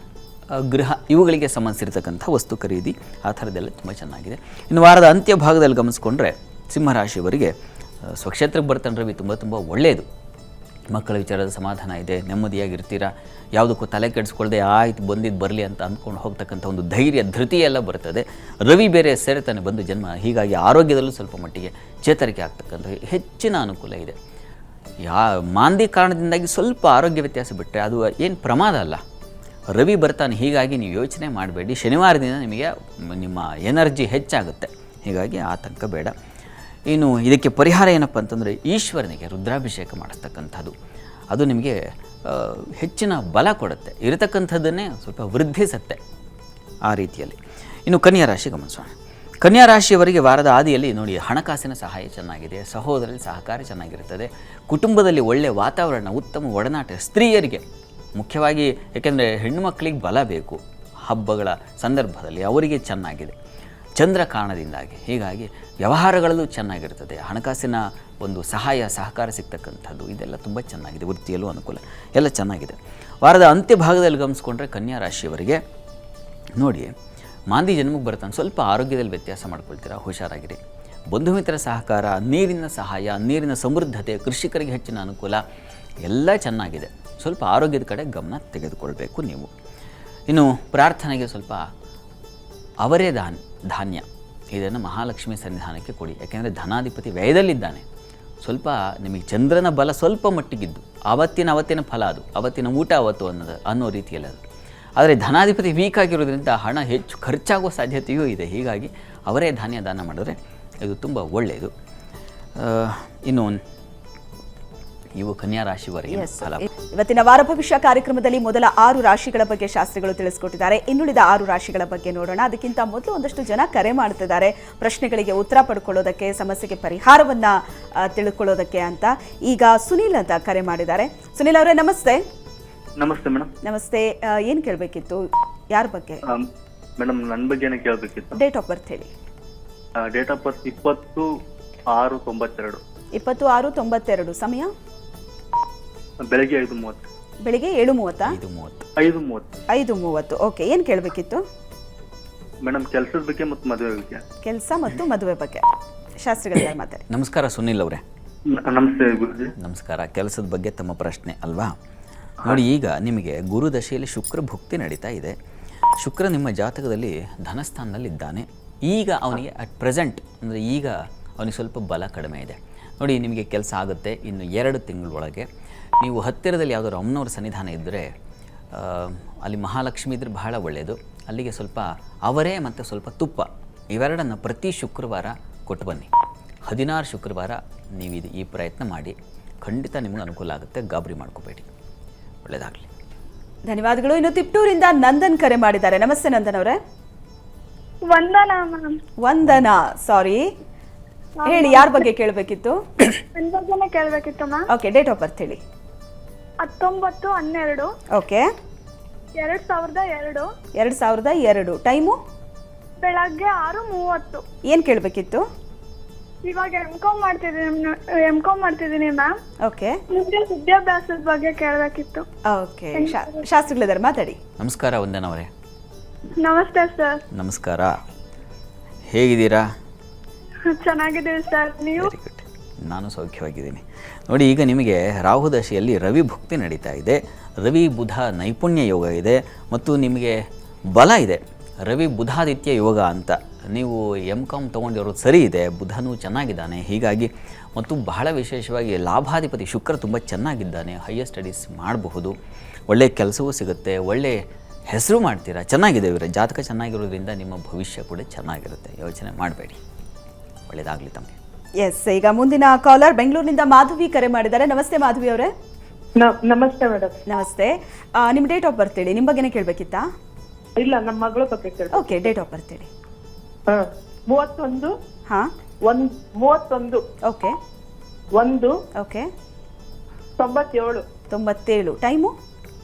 ಗೃಹ ಇವುಗಳಿಗೆ ಸಂಬಂಧಿಸಿರ್ತಕ್ಕಂಥ ವಸ್ತು ಖರೀದಿ ಆ ಥರದ್ದೆಲ್ಲ ತುಂಬ ಚೆನ್ನಾಗಿದೆ. ಇನ್ನು ವಾರದ ಅಂತ್ಯ ಭಾಗದಲ್ಲಿ ಗಮನಿಸ್ಕೊಂಡ್ರೆ ಸಿಂಹರಾಶಿಯವರಿಗೆ ಸ್ವಕ್ಷೇತ್ರಕ್ಕೆ ಬರ್ತಾನೆ ರವಿ, ತುಂಬ ಒಳ್ಳೆಯದು. ಮಕ್ಕಳ ವಿಚಾರದ ಸಮಾಧಾನ ಇದೆ, ನೆಮ್ಮದಿಯಾಗಿರ್ತೀರ. ಯಾವುದಕ್ಕೂ ತಲೆ ಕೆಡಿಸ್ಕೊಳ್ಳದೆ ಆಯ್ತು ಬಂದಿದ್ದು ಬರಲಿ ಅಂತ ಅಂದ್ಕೊಂಡು ಹೋಗ್ತಕ್ಕಂಥ ಒಂದು ಧೈರ್ಯ, ಧೃತಿ ಎಲ್ಲ ಬರ್ತದೆ. ರವಿ ಬೇರೆ ಸೇರ್ತಾನೆ ಬಂದು ಜನ್ಮ. ಹೀಗಾಗಿ ಆರೋಗ್ಯದಲ್ಲೂ ಸ್ವಲ್ಪ ಮಟ್ಟಿಗೆ ಚೇತರಿಕೆ ಆಗ್ತಕ್ಕಂಥ ಹೆಚ್ಚಿನ ಅನುಕೂಲ ಇದೆ. ಮಾಂದಿ ಕಾರಣದಿಂದಾಗಿ ಸ್ವಲ್ಪ ಆರೋಗ್ಯ ವ್ಯತ್ಯಾಸ ಬಿಟ್ಟರೆ ಅದು ಏನು ಪ್ರಮಾದ ಅಲ್ಲ. ರವಿ ಬರ್ತಾನೆ. ಹೀಗಾಗಿ ನೀವು ಯೋಚನೆ ಮಾಡಬೇಡಿ. ಶನಿವಾರದಿಂದ ನಿಮಗೆ ನಿಮ್ಮ ಎನರ್ಜಿ ಹೆಚ್ಚಾಗುತ್ತೆ. ಹೀಗಾಗಿ ಆತಂಕ ಬೇಡ. ಇನ್ನು ಇದಕ್ಕೆ ಪರಿಹಾರ ಏನಪ್ಪ ಅಂತಂದರೆ ಈಶ್ವರನಿಗೆ ರುದ್ರಾಭಿಷೇಕ ಮಾಡಿಸ್ತಕ್ಕಂಥದ್ದು. ಅದು ನಿಮಗೆ ಹೆಚ್ಚಿನ ಬಲ ಕೊಡುತ್ತೆ. ಇರತಕ್ಕಂಥದ್ದನ್ನೇ ಸ್ವಲ್ಪ ವೃದ್ಧಿಸುತ್ತೆ ಆ ರೀತಿಯಲ್ಲಿ. ಇನ್ನು ಕನ್ಯಾ ರಾಶಿ ಗಮನಿಸೋಣ. ಕನ್ಯಾ ರಾಶಿಯವರಿಗೆ ವಾರದ ಆದಿಯಲ್ಲಿ ನೋಡಿ ಹಣಕಾಸಿನ ಸಹಾಯ ಚೆನ್ನಾಗಿದೆ. ಸಹೋದರಲ್ಲಿ ಸಹಕಾರ ಚೆನ್ನಾಗಿರ್ತದೆ. ಕುಟುಂಬದಲ್ಲಿ ಒಳ್ಳೆಯ ವಾತಾವರಣ, ಉತ್ತಮ ಒಡನಾಟ. ಸ್ತ್ರೀಯರಿಗೆ ಮುಖ್ಯವಾಗಿ, ಏಕೆಂದರೆ ಹೆಣ್ಣು ಮಕ್ಕಳಿಗೆ ಬಲ ಬೇಕು ಹಬ್ಬಗಳ ಸಂದರ್ಭದಲ್ಲಿ, ಅವರಿಗೆ ಚೆನ್ನಾಗಿದೆ ಚಂದ್ರ ಕಾರಣದಿಂದಾಗಿ. ಹೀಗಾಗಿ ವ್ಯವಹಾರಗಳಲ್ಲೂ ಚೆನ್ನಾಗಿರ್ತದೆ. ಹಣಕಾಸಿನ ಒಂದು ಸಹಕಾರ ಸಿಗ್ತಕ್ಕಂಥದ್ದು ಇದೆಲ್ಲ ತುಂಬ ಚೆನ್ನಾಗಿದೆ. ವೃತ್ತಿಯಲ್ಲೂ ಅನುಕೂಲ ಎಲ್ಲ ಚೆನ್ನಾಗಿದೆ. ವಾರದ ಅಂತ್ಯ ಭಾಗದಲ್ಲಿ ಗಮನಿಸ್ಕೊಂಡ್ರೆ ಕನ್ಯಾ ರಾಶಿಯವರಿಗೆ ನೋಡಿ ಮಾಂದಿ ಜನ್ಮಕ್ಕೆ ಬರ್ತಾನೆ. ಸ್ವಲ್ಪ ಆರೋಗ್ಯದಲ್ಲಿ ವ್ಯತ್ಯಾಸ ಮಾಡ್ಕೊಳ್ತೀರಾ, ಹುಷಾರಾಗಿರಿ. ಬಂಧು ಮಿತ್ರ ಸಹಕಾರ, ನೀರಿನ ಸಹಾಯ, ನೀರಿನ ಸಮೃದ್ಧತೆ, ಕೃಷಿಕರಿಗೆ ಹೆಚ್ಚಿನ ಅನುಕೂಲ ಎಲ್ಲ ಚೆನ್ನಾಗಿದೆ. ಸ್ವಲ್ಪ ಆರೋಗ್ಯದ ಕಡೆ ಗಮನ ತೆಗೆದುಕೊಳ್ಬೇಕು ನೀವು. ಇನ್ನು ಪ್ರಾರ್ಥನೆಗೆ ಸ್ವಲ್ಪ ಅವರೇ ಧಾನ್ಯ ಇದನ್ನು ಮಹಾಲಕ್ಷ್ಮಿ ಸನ್ನಿಧಾನಕ್ಕೆ ಕೊಡಿ. ಯಾಕೆಂದರೆ ಧನಾಧಿಪತಿ ವ್ಯಯದಲ್ಲಿದ್ದಾನೆ. ಸ್ವಲ್ಪ ನಿಮಗೆ ಚಂದ್ರನ ಬಲ ಸ್ವಲ್ಪ ಮಟ್ಟಿಗಿದ್ದು ಅವತ್ತಿನ ಫಲ ಅದು, ಅವತ್ತಿನ ಊಟ ಅವತ್ತು ಅನ್ನೋ ರೀತಿಯಲ್ಲಿ ಅದು. ಆದರೆ ಧನಾಧಿಪತಿ ವೀಕ್ ಆಗಿರೋದ್ರಿಂದ ಹಣ ಹೆಚ್ಚು ಖರ್ಚಾಗುವ ಸಾಧ್ಯತೆಯೂ ಇದೆ. ಹೀಗಾಗಿ ಅವರೇ ದಾನ ಮಾಡಿದ್ರೆ ಇದು ತುಂಬ ಒಳ್ಳೆಯದು. ಇನ್ನು ಇವು ಕನ್ಯಾ ರಾಶಿವರೆಗೆ Yes. ಫಲ. ಇವತ್ತಿನ ವಾರ ಭವಿಷ್ಯ ಕಾರ್ಯಕ್ರಮದಲ್ಲಿ ಮೊದಲ 6 ರಾಶಿಗಳ ಬಗ್ಗೆ ಶಾಸ್ತ್ರಿಗಳು ತಿಳಿಸ್ಕೊಟ್ಟಿದ್ದಾರೆ. ಇನ್ನುಳಿದ 6 ರಾಶಿಗಳ ಬಗ್ಗೆ ನೋಡೋಣ. ಅದಕ್ಕಿಂತ ಮೊದಲು ಒಂದಷ್ಟು ಜನ ಕರೆ ಮಾಡ್ತಿದ್ದಾರೆ ಪ್ರಶ್ನೆಗಳಿಗೆ ಉತ್ತರ ಪಡ್ಕೊಳ್ಳೋದಕ್ಕೆ, ಸಮಸ್ಯೆಗೆ ಪರಿಹಾರವನ್ನ ತಿಳ್ಕೊಳ್ಳೋದಕ್ಕೆ ಅಂತ. ಈಗ ಸುನೀಲ್ ಅಂತ ಕರೆ ಮಾಡಿದ್ದಾರೆ. ಸುನೀಲ್ ಅವರೇ ನಮಸ್ತೆ. ನಮಸ್ತೆ ಮೇಡಮ್. ನಮಸ್ತೆ. ಏನು ಕೇಳಬೇಕಿತ್ತು? ಯಾರ ಬಗ್ಗೆ? ಮೇಡಮ್ ನನ್ನ ಬಗ್ಗೆನೇ ಕೇಳಬೇಕಿತ್ತು. ಡೇಟ್ ಆಫ್ ಬರ್ತ್ ಹೇಳಿ. ಡೇಟ್ ಆಫ್ ಬರ್ತ್ 20/6/92. 20/6/92. ಸಮಯ ಬೆಳಗ್ಗೆ 5:30. ಬೆಳಿಗ್ಗೆ 7:30. 5:30. 5:30. ಓಕೆ, ಏನು ಕೇಳಬೇಕಿತ್ತು? ಮೇಡಮ್ ಕೆಲಸದ ಬಗ್ಗೆ ಮತ್ತು ಮದುವೆ ಬಗ್ಗೆ. ಕೆಲಸ ಮತ್ತು ಮದುವೆ ಬಗ್ಗೆ ಶಾಸ್ತ್ರಿಗಳ ಮಾತಾಡಿ. ನಮಸ್ಕಾರ ಸುನಿಲ್ ಅವರೇ. ನಮಸ್ತೆ ಗುರುಜಿ. ನಮಸ್ಕಾರ. ಕೆಲಸದ ಬಗ್ಗೆ ತಮ್ಮ ಪ್ರಶ್ನೆ ಅಲ್ವಾ? ನೋಡಿ, ಈಗ ನಿಮಗೆ ಗುರು ದಶೆಯಲ್ಲಿ ಶುಕ್ರ ಭುಕ್ತಿ ನಡೀತಾ ಇದೆ. ಶುಕ್ರ ನಿಮ್ಮ ಜಾತಕದಲ್ಲಿ ಧನಸ್ಥಾನದಲ್ಲಿದ್ದಾನೆ. ಈಗ ಅವನಿಗೆ ಅಟ್ ಪ್ರೆಸೆಂಟ್ ಅಂದರೆ ಈಗ ಅವನಿಗೆ ಸ್ವಲ್ಪ ಬಲ ಕಡಿಮೆ ಇದೆ. ನೋಡಿ, ನಿಮಗೆ ಕೆಲಸ ಆಗುತ್ತೆ ಇನ್ನು 2 ತಿಂಗಳೊಳಗೆ. ನೀವು ಹತ್ತಿರದಲ್ಲಿ ಯಾವುದಾದ್ರು ಅಮ್ಮನವ್ರ ಸನ್ನಿಧಾನ ಇದ್ದರೆ ಅಲ್ಲಿ ಮಹಾಲಕ್ಷ್ಮಿ ಇದ್ದರೆ ಬಹಳ ಒಳ್ಳೆಯದು. ಅಲ್ಲಿಗೆ ಸ್ವಲ್ಪ ಅವರೇ ಮತ್ತು ಸ್ವಲ್ಪ ತುಪ್ಪ ಇವೆರಡನ್ನು ಪ್ರತಿ ಶುಕ್ರವಾರ ಕೊಟ್ಟು ಬನ್ನಿ. 16 ಶುಕ್ರವಾರ ನೀವು ಈ ಪ್ರಯತ್ನ ಮಾಡಿ, ಖಂಡಿತ ನಿಮಗೆ ಅನುಕೂಲ ಆಗುತ್ತೆ. ಗಾಬರಿ ಮಾಡ್ಕೋಬೇಡಿ. ಒಳ್ಳೆಯದಾಗಲಿ. ಧನ್ಯವಾದಗಳು. ಇನ್ನು ತಿಪ್ಟೂರಿಂದ ನಂದನ್ ಕರೆ ಮಾಡಿದ್ದಾರೆ. ನಮಸ್ತೆ ನಂದನ್ ಅವರೇ. ವಂದನಾ ಮ್ಯಾಮ್. ವಂದನಾ, ಸಾರಿ, ಹೇಳಿ ಯಾರ ಬಗ್ಗೆ ಕೇಳಬೇಕಿತ್ತು? ನನ್ನ ಬಗ್ಗೆನೇ ಕೇಳಬೇಕಿತ್ತು ma'am. Okay, date of birth ಹೇಳಿ. 19/12. ಓಕೆ, 2002. 2002. ಟೈಮು ಬೆಳಗ್ಗೆ 6:30. ಏನು ಕೇಳಬೇಕಿತ್ತು? ಇವಾಗ ಎಂ.ಕಾಮ್ ಮಾಡ್ತಿದ್ದೀನಿ ಮ್ಯಾಮ್. ಓಕೆ, ಮುಂದೆ ವಿದ್ಯಾಭ್ಯಾಸದ ಬಗ್ಗೆ ಕೇಳಬೇಕಿತ್ತು. ಓಕೆ, ಶಾಸ್ತ್ರಿಗಳಿದ್ದಾರೆ, ಮಾತಾಡಿ. ನಮಸ್ಕಾರ ವಂದನವರೇ. ನಮಸ್ತೆ ಸರ್. ನಮಸ್ಕಾರ. ಹೇಗಿದ್ದೀರಾ? ಚೆನ್ನಾಗಿದ್ದೀವಿ ಸರ್, ನೀವು? Very good. ನಾನು ಸೌಖ್ಯವಾಗಿದ್ದೀನಿ. ನೋಡಿ, ಈಗ ನಿಮಗೆ ರಾಹು ದಶೆಯಲ್ಲಿ ರವಿ ಭುಕ್ತಿ ನಡೀತಾ ಇದೆ. ರವಿ ಬುಧ ನೈಪುಣ್ಯ ಯೋಗ ಇದೆ ಮತ್ತು ನಿಮಗೆ ಬಲ ಇದೆ. ರವಿ ಬುಧಾದಿತ್ಯ ಯೋಗ ಅಂತ. ನೀವು ಎಂ.ಕಾಮ್ ತೊಗೊಂಡಿರೋದು ಸರಿ ಇದೆ, ಬುಧನೂ ಚೆನ್ನಾಗಿದ್ದಾನೆ. ಹೀಗಾಗಿ ಮತ್ತು ಬಹಳ ವಿಶೇಷವಾಗಿ ಲಾಭಾಧಿಪತಿ ಶುಕ್ರ ತುಂಬ ಚೆನ್ನಾಗಿದ್ದಾನೆ. ಹೈಯರ್ ಸ್ಟಡೀಸ್ ಮಾಡಬಹುದು, ಒಳ್ಳೆಯ ಕೆಲಸವೂ ಸಿಗುತ್ತೆ, ಒಳ್ಳೆಯ ಹೆಸರು ಮಾಡ್ತೀರಾ. ಚೆನ್ನಾಗಿದೆ ಇವರ ಜಾತಕ ಚೆನ್ನಾಗಿರೋದ್ರಿಂದ ನಿಮ್ಮ ಭವಿಷ್ಯ ಕೂಡ ಚೆನ್ನಾಗಿರುತ್ತೆ. ಯೋಚನೆ ಮಾಡಬೇಡಿ. ಒಳ್ಳೆಯದಾಗಲಿ ತಮಗೆ. ಎಸ್, ಈಗ ಮುಂದಿನ ಕಾಲರ್ ಬೆಂಗಳೂರಿನಿಂದ ಮಾಧವಿ ಕರೆ ಮಾಡಿದ್ದಾರೆ. ನಮಸ್ತೆ ಮಾಧವಿ ಅವರೇ. ನಮಸ್ತೆ ಮೇಡಮ್. ನಮಸ್ತೆ. ನಿಮ್ಮ ಡೇಟ್ ಆಫ್ ಬರ್ತ್ ಹೇಳಿ. ನಿಮ್ಮ ಬಗ್ಗೆನೇ ಕೇಳಬೇಕಿತ್ತಾ? ಇಲ್ಲ, ನಮ್ಮ ಮಗಳ ಬಗ್ಗೆ ಕೇಳಿ. ಓಕೆ, ಡೇಟ್ ಆಫ್ ಬರ್ತ್ ಹೇಳಿ. 31. ಹಾಂ, 31. ಓಕೆ 1. ಓಕೆ 97. 97. ಟೈಮು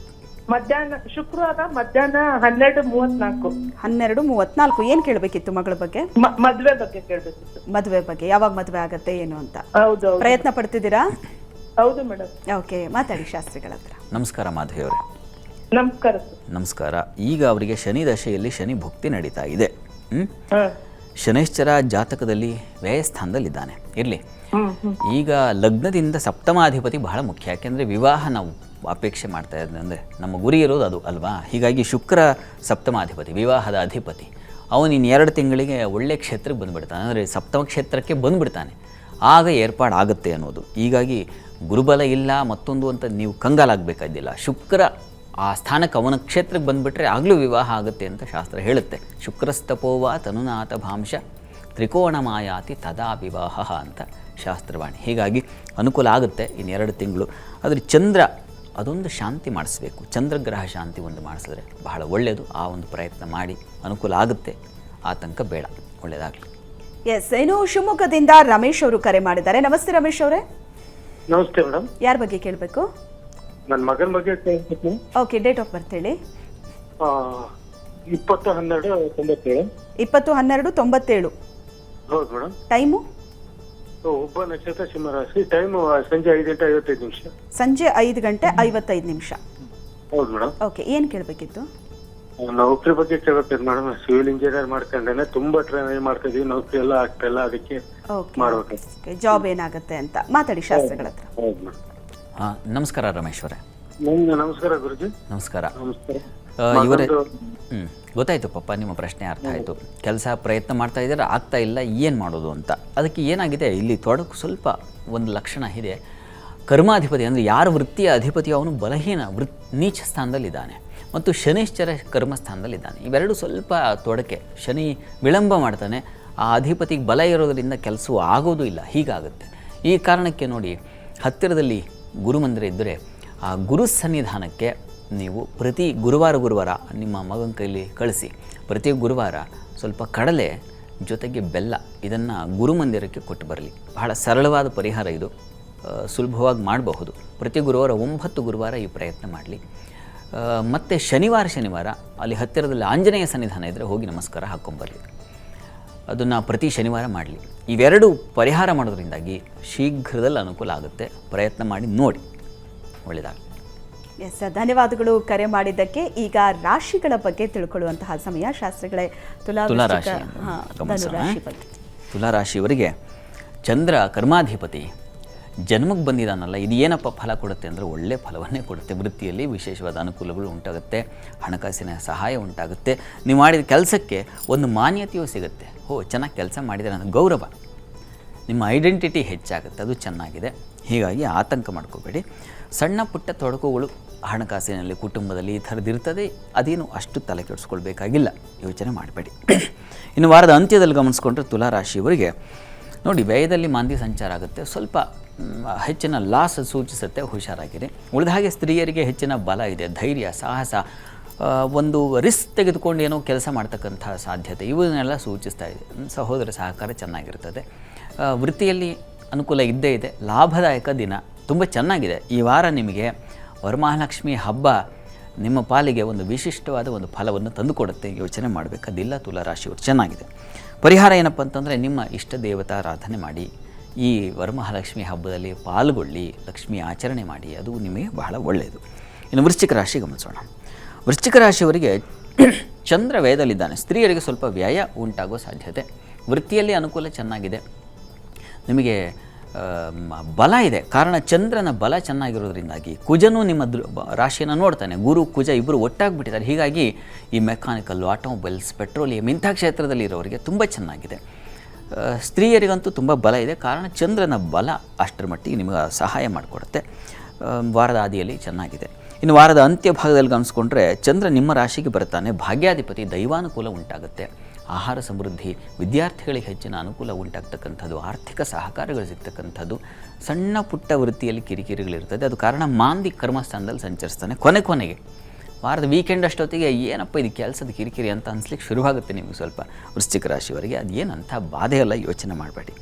ಮಧ್ಯಾಹ್ನ, ಶುಕ್ರವಾರ ಮಧ್ಯಾಹ್ನ 12:34. 12:34. ಏನು ಕೇಳಬೇಕಿತ್ತು ಮಗಳ ಬಗ್ಗೆ? ಮದ್ವೆ ಬಗ್ಗೆ ಕೇಳಬೇಕಿತ್ತು. ಮದುವೆ ಬಗ್ಗೆ. ಯಾವಾಗ ಮದುವೆ ಆಗತ್ತೆ ಏನು ಅಂತ ಹೌದು. ಪ್ರಯತ್ನ ಪಡ್ತಿದ್ದೀರಾ? ಹೌದು ಮೇಡಮ್. ಓಕೆ, ಮಾತಾಡಿ ಶಾಸ್ತ್ರಿಗಳ ಹತ್ರ. ನಮಸ್ಕಾರ ಮಾಧವಿ ಅವರೇ. ನಮಸ್ಕಾರ ಸರ್. ನಮಸ್ಕಾರ. ಈಗ ಅವರಿಗೆ ಶನಿ ದಶೆಯಲ್ಲಿ ಶನಿ ಭುಕ್ತಿ ನಡೀತಾ ಇದೆ. ಹಾ. ಶನೈಶ್ಚರ ಜಾತಕದಲ್ಲಿ ವ್ಯಯಸ್ಥಾನದಲ್ಲಿದ್ದಾನೆ. ಇರಲಿ. ಈಗ ಲಗ್ನದಿಂದ ಸಪ್ತಮಾಧಿಪತಿ ಬಹಳ ಮುಖ್ಯ. ಯಾಕೆಂದರೆ ವಿವಾಹ ನಾವು ಅಪೇಕ್ಷೆ ಮಾಡ್ತಾ ಇದ್ದೆ, ಅಂದರೆ ನಮ್ಮ ಗುರಿ ಇರೋದು ಅದು ಅಲ್ವಾ. ಹೀಗಾಗಿ ಶುಕ್ರ ಸಪ್ತಮಾಧಿಪತಿ, ವಿವಾಹದ ಅಧಿಪತಿ. ಅವನು ಇನ್ನು 2 ತಿಂಗಳಿಗೆ ಒಳ್ಳೆಯ ಕ್ಷೇತ್ರಕ್ಕೆ ಬಂದುಬಿಡ್ತಾನೆ, ಅಂದರೆ ಸಪ್ತಮ ಕ್ಷೇತ್ರಕ್ಕೆ ಬಂದುಬಿಡ್ತಾನೆ. ಆಗ ಏರ್ಪಾಡಾಗುತ್ತೆ ಅನ್ನೋದು. ಹೀಗಾಗಿ ಗುರುಬಲ ಇಲ್ಲ ಮತ್ತೊಂದು ಅಂತ ನೀವು ಕಂಗಾಲಾಗಬೇಕಾದ್ದಿಲ್ಲ. ಶುಕ್ರ ಆ ಸ್ಥಾನಕ್ಕೆ ಅವನ ಕ್ಷೇತ್ರಕ್ಕೆ ಬಂದುಬಿಟ್ರೆ ಆಗಲೂ ವಿವಾಹ ಆಗುತ್ತೆ ಅಂತ ಶಾಸ್ತ್ರ ಹೇಳುತ್ತೆ. ಶುಕ್ರಸ್ತಪೋವ ತನುನಾಥ ಭಾಂಶ ತ್ರಿಕೋಣ ಮಾಯಾತಿ ತದಾ ವಿವಾಹ ಅಂತ ಶಾಸ್ತ್ರವಾಣಿ. ಹೀಗಾಗಿ ಅನುಕೂಲ ಆಗುತ್ತೆ ಇನ್ನು 2 ತಿಂಗಳು. ಆದರೆ ಚಂದ್ರ ಅದೊಂದು ಶಾಂತಿ ಮಾಡಿಸ್ಬೇಕು. ಚಂದ್ರಗ್ರಹ ಶಾಂತಿ ಒಂದು ಮಾಡಿಸಿದ್ರೆ ಬಹಳ ಒಳ್ಳೆಯದು. ಆ ಒಂದು ಪ್ರಯತ್ನ ಮಾಡಿ, ಅನುಕೂಲ ಆಗುತ್ತೆ. ಆತಂಕ ಬೇಡ. ಒಳ್ಳೆಯದಾಗಲಿ. ಎಸ್, ಇನ್ನು ಶಿವಮೊಗ್ಗದಿಂದ ರಮೇಶ್ ಅವರು ಕರೆ ಮಾಡಿದ್ದಾರೆ. ನಮಸ್ತೆ ರಮೇಶ್ ಅವರೇ. ನಮಸ್ತೆ ಮೇಡಮ್. ಯಾರ ಬಗ್ಗೆ ಕೇಳಬೇಕು? ನನ್ನ ಮಗನ ಬಗ್ಗೆ ಕೇಳ್ತೀನಿ. ಓಕೆ, ಡೇಟ್ ಆಫ್ ಬರ್ತ್ ಹೇಳಿ. 20/12/97. 20/12/97. ಹೌದು ಮೇಡಮ್. ಟೈಮು ಒಬ್ಬ ನಕ್ಷತ್ರ ಸಿಂಹರಾಶಿ. ಟೈಮ್ ಸಂಜೆ 5:55. ಸಂಜೆ 5:55. ಹೌದು ಮೇಡಮ್. ಓಕೆ, ಏನು ಕೇಳಬೇಕಿತ್ತು? ನೌಕರಿ ಬಗ್ಗೆ ಕೇಳಬೇಕು ಮೇಡಮ್. ಸಿವಿಲ್ ಇಂಜಿನಿಯರ್ ಮಾಡ್ಕೊಂಡೇನೆ, ತುಂಬಾ ಟ್ರೈ ಮಾಡ್ತಾ ಇದೀವಿ, ನೌಕರಿ ಎಲ್ಲ ಆಗ್ತಾ ಇಲ್ಲ. ಅದಕ್ಕೆ ಮಾಡ್ಬೇಕು. ಜಾಬ್ ಏನಾಗುತ್ತೆ ಅಂತ ಮಾತಾಡಿ ಶಾಸ್ತ್ರಿಗಳ ಹತ್ರ. ಹೌದು ಮೇಡಮ್. ಹಾಂ, ನಮಸ್ಕಾರ ರಮೇಶ್ ಅವರೇ. ನಮಸ್ಕಾರ ಗುರುಜಿ. ನಮಸ್ಕಾರ. ನಮಸ್ಕಾರ. ಇವರೇ ಗೊತ್ತಾಯಿತು ಪಾಪ, ನಿಮ್ಮ ಪ್ರಶ್ನೆ ಅರ್ಥ ಆಯಿತು. ಕೆಲಸ ಪ್ರಯತ್ನ ಮಾಡ್ತಾ ಇದ್ದಾರೆ, ಆಗ್ತಾ ಇಲ್ಲ, ಏನು ಮಾಡೋದು ಅಂತ. ಅದಕ್ಕೆ ಏನಾಗಿದೆ, ಇಲ್ಲಿ ತೊಡಕು ಸ್ವಲ್ಪ ಒಂದು ಲಕ್ಷಣ ಇದೆ. ಕರ್ಮಾಧಿಪತಿ ಅಂದರೆ ಯಾರ ವೃತ್ತಿಯ ಅಧಿಪತಿಯೋ ಅವನು ಬಲಹೀನ ನೀಚ ಸ್ಥಾನದಲ್ಲಿದ್ದಾನೆ ಮತ್ತು ಶನೈಶ್ಚರ ಕರ್ಮಸ್ಥಾನದಲ್ಲಿದ್ದಾನೆ. ಇವೆರಡು ಸ್ವಲ್ಪ ತೊಡಕೆ. ಶನಿ ವಿಳಂಬ ಮಾಡ್ತಾನೆ. ಆ ಅಧಿಪತಿಗೆ ಬಲ ಇರೋದರಿಂದ ಕೆಲಸವೂ ಆಗೋದು ಇಲ್ಲ, ಹೀಗಾಗುತ್ತೆ. ಈ ಕಾರಣಕ್ಕೆ ನೋಡಿ, ಹತ್ತಿರದಲ್ಲಿ ಗುರುಮಂದಿರ ಇದ್ದರೆ ಆ ಗುರು ಸನ್ನಿಧಾನಕ್ಕೆ ನೀವು ಪ್ರತಿ ಗುರುವಾರ ನಿಮ್ಮ ಮಗನ ಕೈಲಿ ಕಳಿಸಿ ಪ್ರತಿ ಗುರುವಾರ ಸ್ವಲ್ಪ ಕಡಲೆ ಜೊತೆಗೆ ಬೆಲ್ಲ ಇದನ್ನು ಗುರುಮಂದಿರಕ್ಕೆ ಕೊಟ್ಟು ಬರಲಿ. ಬಹಳ ಸರಳವಾದ ಪರಿಹಾರ ಇದು, ಸುಲಭವಾಗಿ ಮಾಡಬಹುದು. ಪ್ರತಿ ಗುರುವಾರ 9 ಗುರುವಾರ ಈ ಪ್ರಯತ್ನ ಮಾಡಲಿ. ಮತ್ತು ಶನಿವಾರ ಅಲ್ಲಿ ಹತ್ತಿರದಲ್ಲಿ ಆಂಜನೇಯ ಸನ್ನಿಧಾನ ಇದ್ದರೆ ಹೋಗಿ ನಮಸ್ಕಾರ ಹಾಕ್ಕೊಂಬರಲಿ. ಅದನ್ನು ಪ್ರತಿ ಶನಿವಾರ ಮಾಡಲಿ. ಇವೆರಡು ಪರಿಹಾರ ಮಾಡೋದ್ರಿಂದಾಗಿ ಶೀಘ್ರದಲ್ಲಿ ಅನುಕೂಲ ಆಗುತ್ತೆ. ಪ್ರಯತ್ನ ಮಾಡಿ ನೋಡಿ, ಒಳ್ಳೆಯದಾಗಲಿ. ಎಸ್ ಸರ್, ಧನ್ಯವಾದಗಳು ಕರೆ ಮಾಡಿದ್ದಕ್ಕೆ. ಈಗ ರಾಶಿಗಳ ಬಗ್ಗೆ ತಿಳ್ಕೊಳ್ಳುವಂತಹ ಸಮಯ. ಶಾಸ್ತ್ರಿಗಳೇ, ತುಲಾರಾಶಿ ಬಗ್ಗೆ. ತುಲಾರಾಶಿಯವರಿಗೆ ಚಂದ್ರ ಕರ್ಮಾಧಿಪತಿ ಜನ್ಮಕ್ಕೆ ಬಂದಿದ್ದಾನಲ್ಲ, ಇದು ಏನಪ್ಪ ಫಲ ಕೊಡುತ್ತೆ ಅಂದರೆ ಒಳ್ಳೆಯ ಫಲವನ್ನೇ ಕೊಡುತ್ತೆ. ವೃತ್ತಿಯಲ್ಲಿ ವಿಶೇಷವಾದ ಅನುಕೂಲಗಳು ಉಂಟಾಗುತ್ತೆ, ಹಣಕಾಸಿನ ಸಹಾಯ ಉಂಟಾಗುತ್ತೆ, ನೀವು ಮಾಡಿದ ಕೆಲಸಕ್ಕೆ ಒಂದು ಮಾನ್ಯತೆಯೂ ಸಿಗುತ್ತೆ. ಚೆನ್ನಾಗಿ ಕೆಲಸ ಮಾಡಿದರೆ ಅನ್ನೋ ಗೌರವ, ನಿಮ್ಮ ಐಡೆಂಟಿಟಿ ಹೆಚ್ಚಾಗುತ್ತೆ, ಅದು ಚೆನ್ನಾಗಿದೆ. ಹೀಗಾಗಿ ಆತಂಕ ಮಾಡ್ಕೋಬೇಡಿ. ಸಣ್ಣ ಪುಟ್ಟ ತೊಡಕುಗಳು ಹಣಕಾಸಿನಲ್ಲಿ, ಕುಟುಂಬದಲ್ಲಿ ಈ ಥರದ್ದು ಇರ್ತದೆ, ಅದೇನು ಅಷ್ಟು ತಲೆ ಕೆಡಿಸ್ಕೊಳ್ಬೇಕಾಗಿಲ್ಲ, ಯೋಚನೆ ಮಾಡಬೇಡಿ. ಇನ್ನು ವಾರದ ಅಂತ್ಯದಲ್ಲಿ ಗಮನಿಸ್ಕೊಂಡ್ರೆ ತುಲಾರಾಶಿಯವರಿಗೆ ನೋಡಿ, ವ್ಯಯದಲ್ಲಿ ಮಾಂದ್ಯ ಸಂಚಾರ ಆಗುತ್ತೆ, ಸ್ವಲ್ಪ ಹೆಚ್ಚಿನ ಲಾಸ್ ಸೂಚಿಸುತ್ತೆ, ಹುಷಾರಾಗಿರಿ. ಉಳಿದ ಹಾಗೆ ಸ್ತ್ರೀಯರಿಗೆ ಹೆಚ್ಚಿನ ಬಲ ಇದೆ, ಧೈರ್ಯ, ಸಾಹಸ, ಒಂದು ರಿಸ್ಕ್ ತೆಗೆದುಕೊಂಡು ಏನೋ ಕೆಲಸ ಮಾಡ್ತಕ್ಕಂಥ ಸಾಧ್ಯತೆ ಇವನ್ನೆಲ್ಲ ಸೂಚಿಸ್ತಾ ಇದೆ. ಸಹೋದರ ಸಹಕಾರ ಚೆನ್ನಾಗಿರ್ತದೆ. ವೃತ್ತಿಯಲ್ಲಿ ಅನುಕೂಲ ಇದ್ದೇ ಇದೆ. ಲಾಭದಾಯಕ ದಿನ ತುಂಬ ಚೆನ್ನಾಗಿದೆ. ಈ ವಾರ ನಿಮಗೆ ವರಮಹಾಲಕ್ಷ್ಮಿ ಹಬ್ಬ ನಿಮ್ಮ ಪಾಲಿಗೆ ಒಂದು ವಿಶಿಷ್ಟವಾದ ಒಂದು ಫಲವನ್ನು ತಂದುಕೊಡುತ್ತೆ, ಯೋಚನೆ ಮಾಡಬೇಕಾದಿಲ್ಲ. ತುಲಾರಾಶಿಯವರು ಚೆನ್ನಾಗಿದೆ. ಪರಿಹಾರ ಏನಪ್ಪ ಅಂತಂದರೆ ನಿಮ್ಮ ಇಷ್ಟ ದೇವತಾರಾಧನೆ ಮಾಡಿ, ಈ ವರಮಹಾಲಕ್ಷ್ಮಿ ಹಬ್ಬದಲ್ಲಿ ಪಾಲ್ಗೊಳ್ಳಿ, ಲಕ್ಷ್ಮಿ ಆಚರಣೆ ಮಾಡಿ, ಅದು ನಿಮಗೆ ಬಹಳ ಒಳ್ಳೆಯದು. ಇನ್ನು ವೃಶ್ಚಿಕ ರಾಶಿ ಗಮನಿಸೋಣ. ವೃಶ್ಚಿಕ ರಾಶಿಯವರಿಗೆ ಚಂದ್ರ ವ್ಯಯದಲ್ಲಿದ್ದಾನೆ. ಸ್ತ್ರೀಯರಿಗೆ ಸ್ವಲ್ಪ ವ್ಯಯ ಉಂಟಾಗುವ ಸಾಧ್ಯತೆ. ವೃತ್ತಿಯಲ್ಲಿ ಅನುಕೂಲ ಚೆನ್ನಾಗಿದೆ, ನಿಮಗೆ ಬಲ ಇದೆ. ಕಾರಣ ಚಂದ್ರನ ಬಲ ಚೆನ್ನಾಗಿರೋದ್ರಿಂದಾಗಿ ಕುಜನೂ ನಿಮ್ಮ ರಾಶಿಯನ್ನು ನೋಡ್ತಾನೆ. ಗುರು ಕುಜ ಇಬ್ಬರು ಒಟ್ಟಾಗಿಬಿಟ್ಟಿದ್ದಾರೆ. ಹೀಗಾಗಿ ಈ ಮೆಕ್ಯಾನಿಕಲ್, ಆಟೋಮೊಬೈಲ್ಸ್, ಪೆಟ್ರೋಲಿಯಂ ಇಂಥ ಕ್ಷೇತ್ರದಲ್ಲಿ ಇರೋರಿಗೆ ತುಂಬ ಚೆನ್ನಾಗಿದೆ. ಸ್ತ್ರೀಯರಿಗಂತೂ ತುಂಬ ಬಲ ಇದೆ. ಕಾರಣ ಚಂದ್ರನ ಬಲ ಅಷ್ಟರ ಮಟ್ಟಿಗೆ ನಿಮಗೆ ಸಹಾಯ ಮಾಡಿಕೊಡುತ್ತೆ. ವಾರದ ಆದಿಯಲ್ಲಿ ಚೆನ್ನಾಗಿದೆ. ಇನ್ನು ವಾರದ ಅಂತ್ಯ ಭಾಗದಲ್ಲಿ ಗಮನಿಸ್ಕೊಂಡ್ರೆ ಚಂದ್ರ ನಿಮ್ಮ ರಾಶಿಗೆ ಬರ್ತಾನೆ, ಭಾಗ್ಯಾಧಿಪತಿ, ದೈವಾನುಕೂಲ ಉಂಟಾಗುತ್ತೆ, ಆಹಾರ ಸಮೃದ್ಧಿ, ವಿದ್ಯಾರ್ಥಿಗಳಿಗೆ ಹೆಚ್ಚಿನ ಅನುಕೂಲ ಉಂಟಾಗ್ತಕ್ಕಂಥದ್ದು, ಆರ್ಥಿಕ ಸಹಕಾರಗಳು ಸಿಗ್ತಕ್ಕಂಥದ್ದು, ಸಣ್ಣ ಪುಟ್ಟ ವೃತ್ತಿಯಲ್ಲಿ ಕಿರಿಕಿರಿಗಳಿರ್ತದೆ. ಅದು ಕಾರಣ ಮಾಂದಿ ಕರ್ಮಸ್ಥಾನದಲ್ಲಿ ಸಂಚರಿಸ್ತಾನೆ. ಕೊನೆಗೆ ವಾರದ ವೀಕೆಂಡ್ ಅಷ್ಟೊತ್ತಿಗೆ ಏನಪ್ಪ ಇದು ಕೆಲಸದ ಕಿರಿಕಿರಿ ಅಂತ ಅನಿಸ್ಲಿಕ್ಕೆ ಶುರುವಾಗುತ್ತೆ ನಿಮಗೆ ಸ್ವಲ್ಪ. ವೃಶ್ಚಿಕ ರಾಶಿಯವರಿಗೆ ಅದು ಏನಂಥ ಬಾಧೆ ಎಲ್ಲ ಯೋಚನೆ ಮಾಡಬೇಡಿ.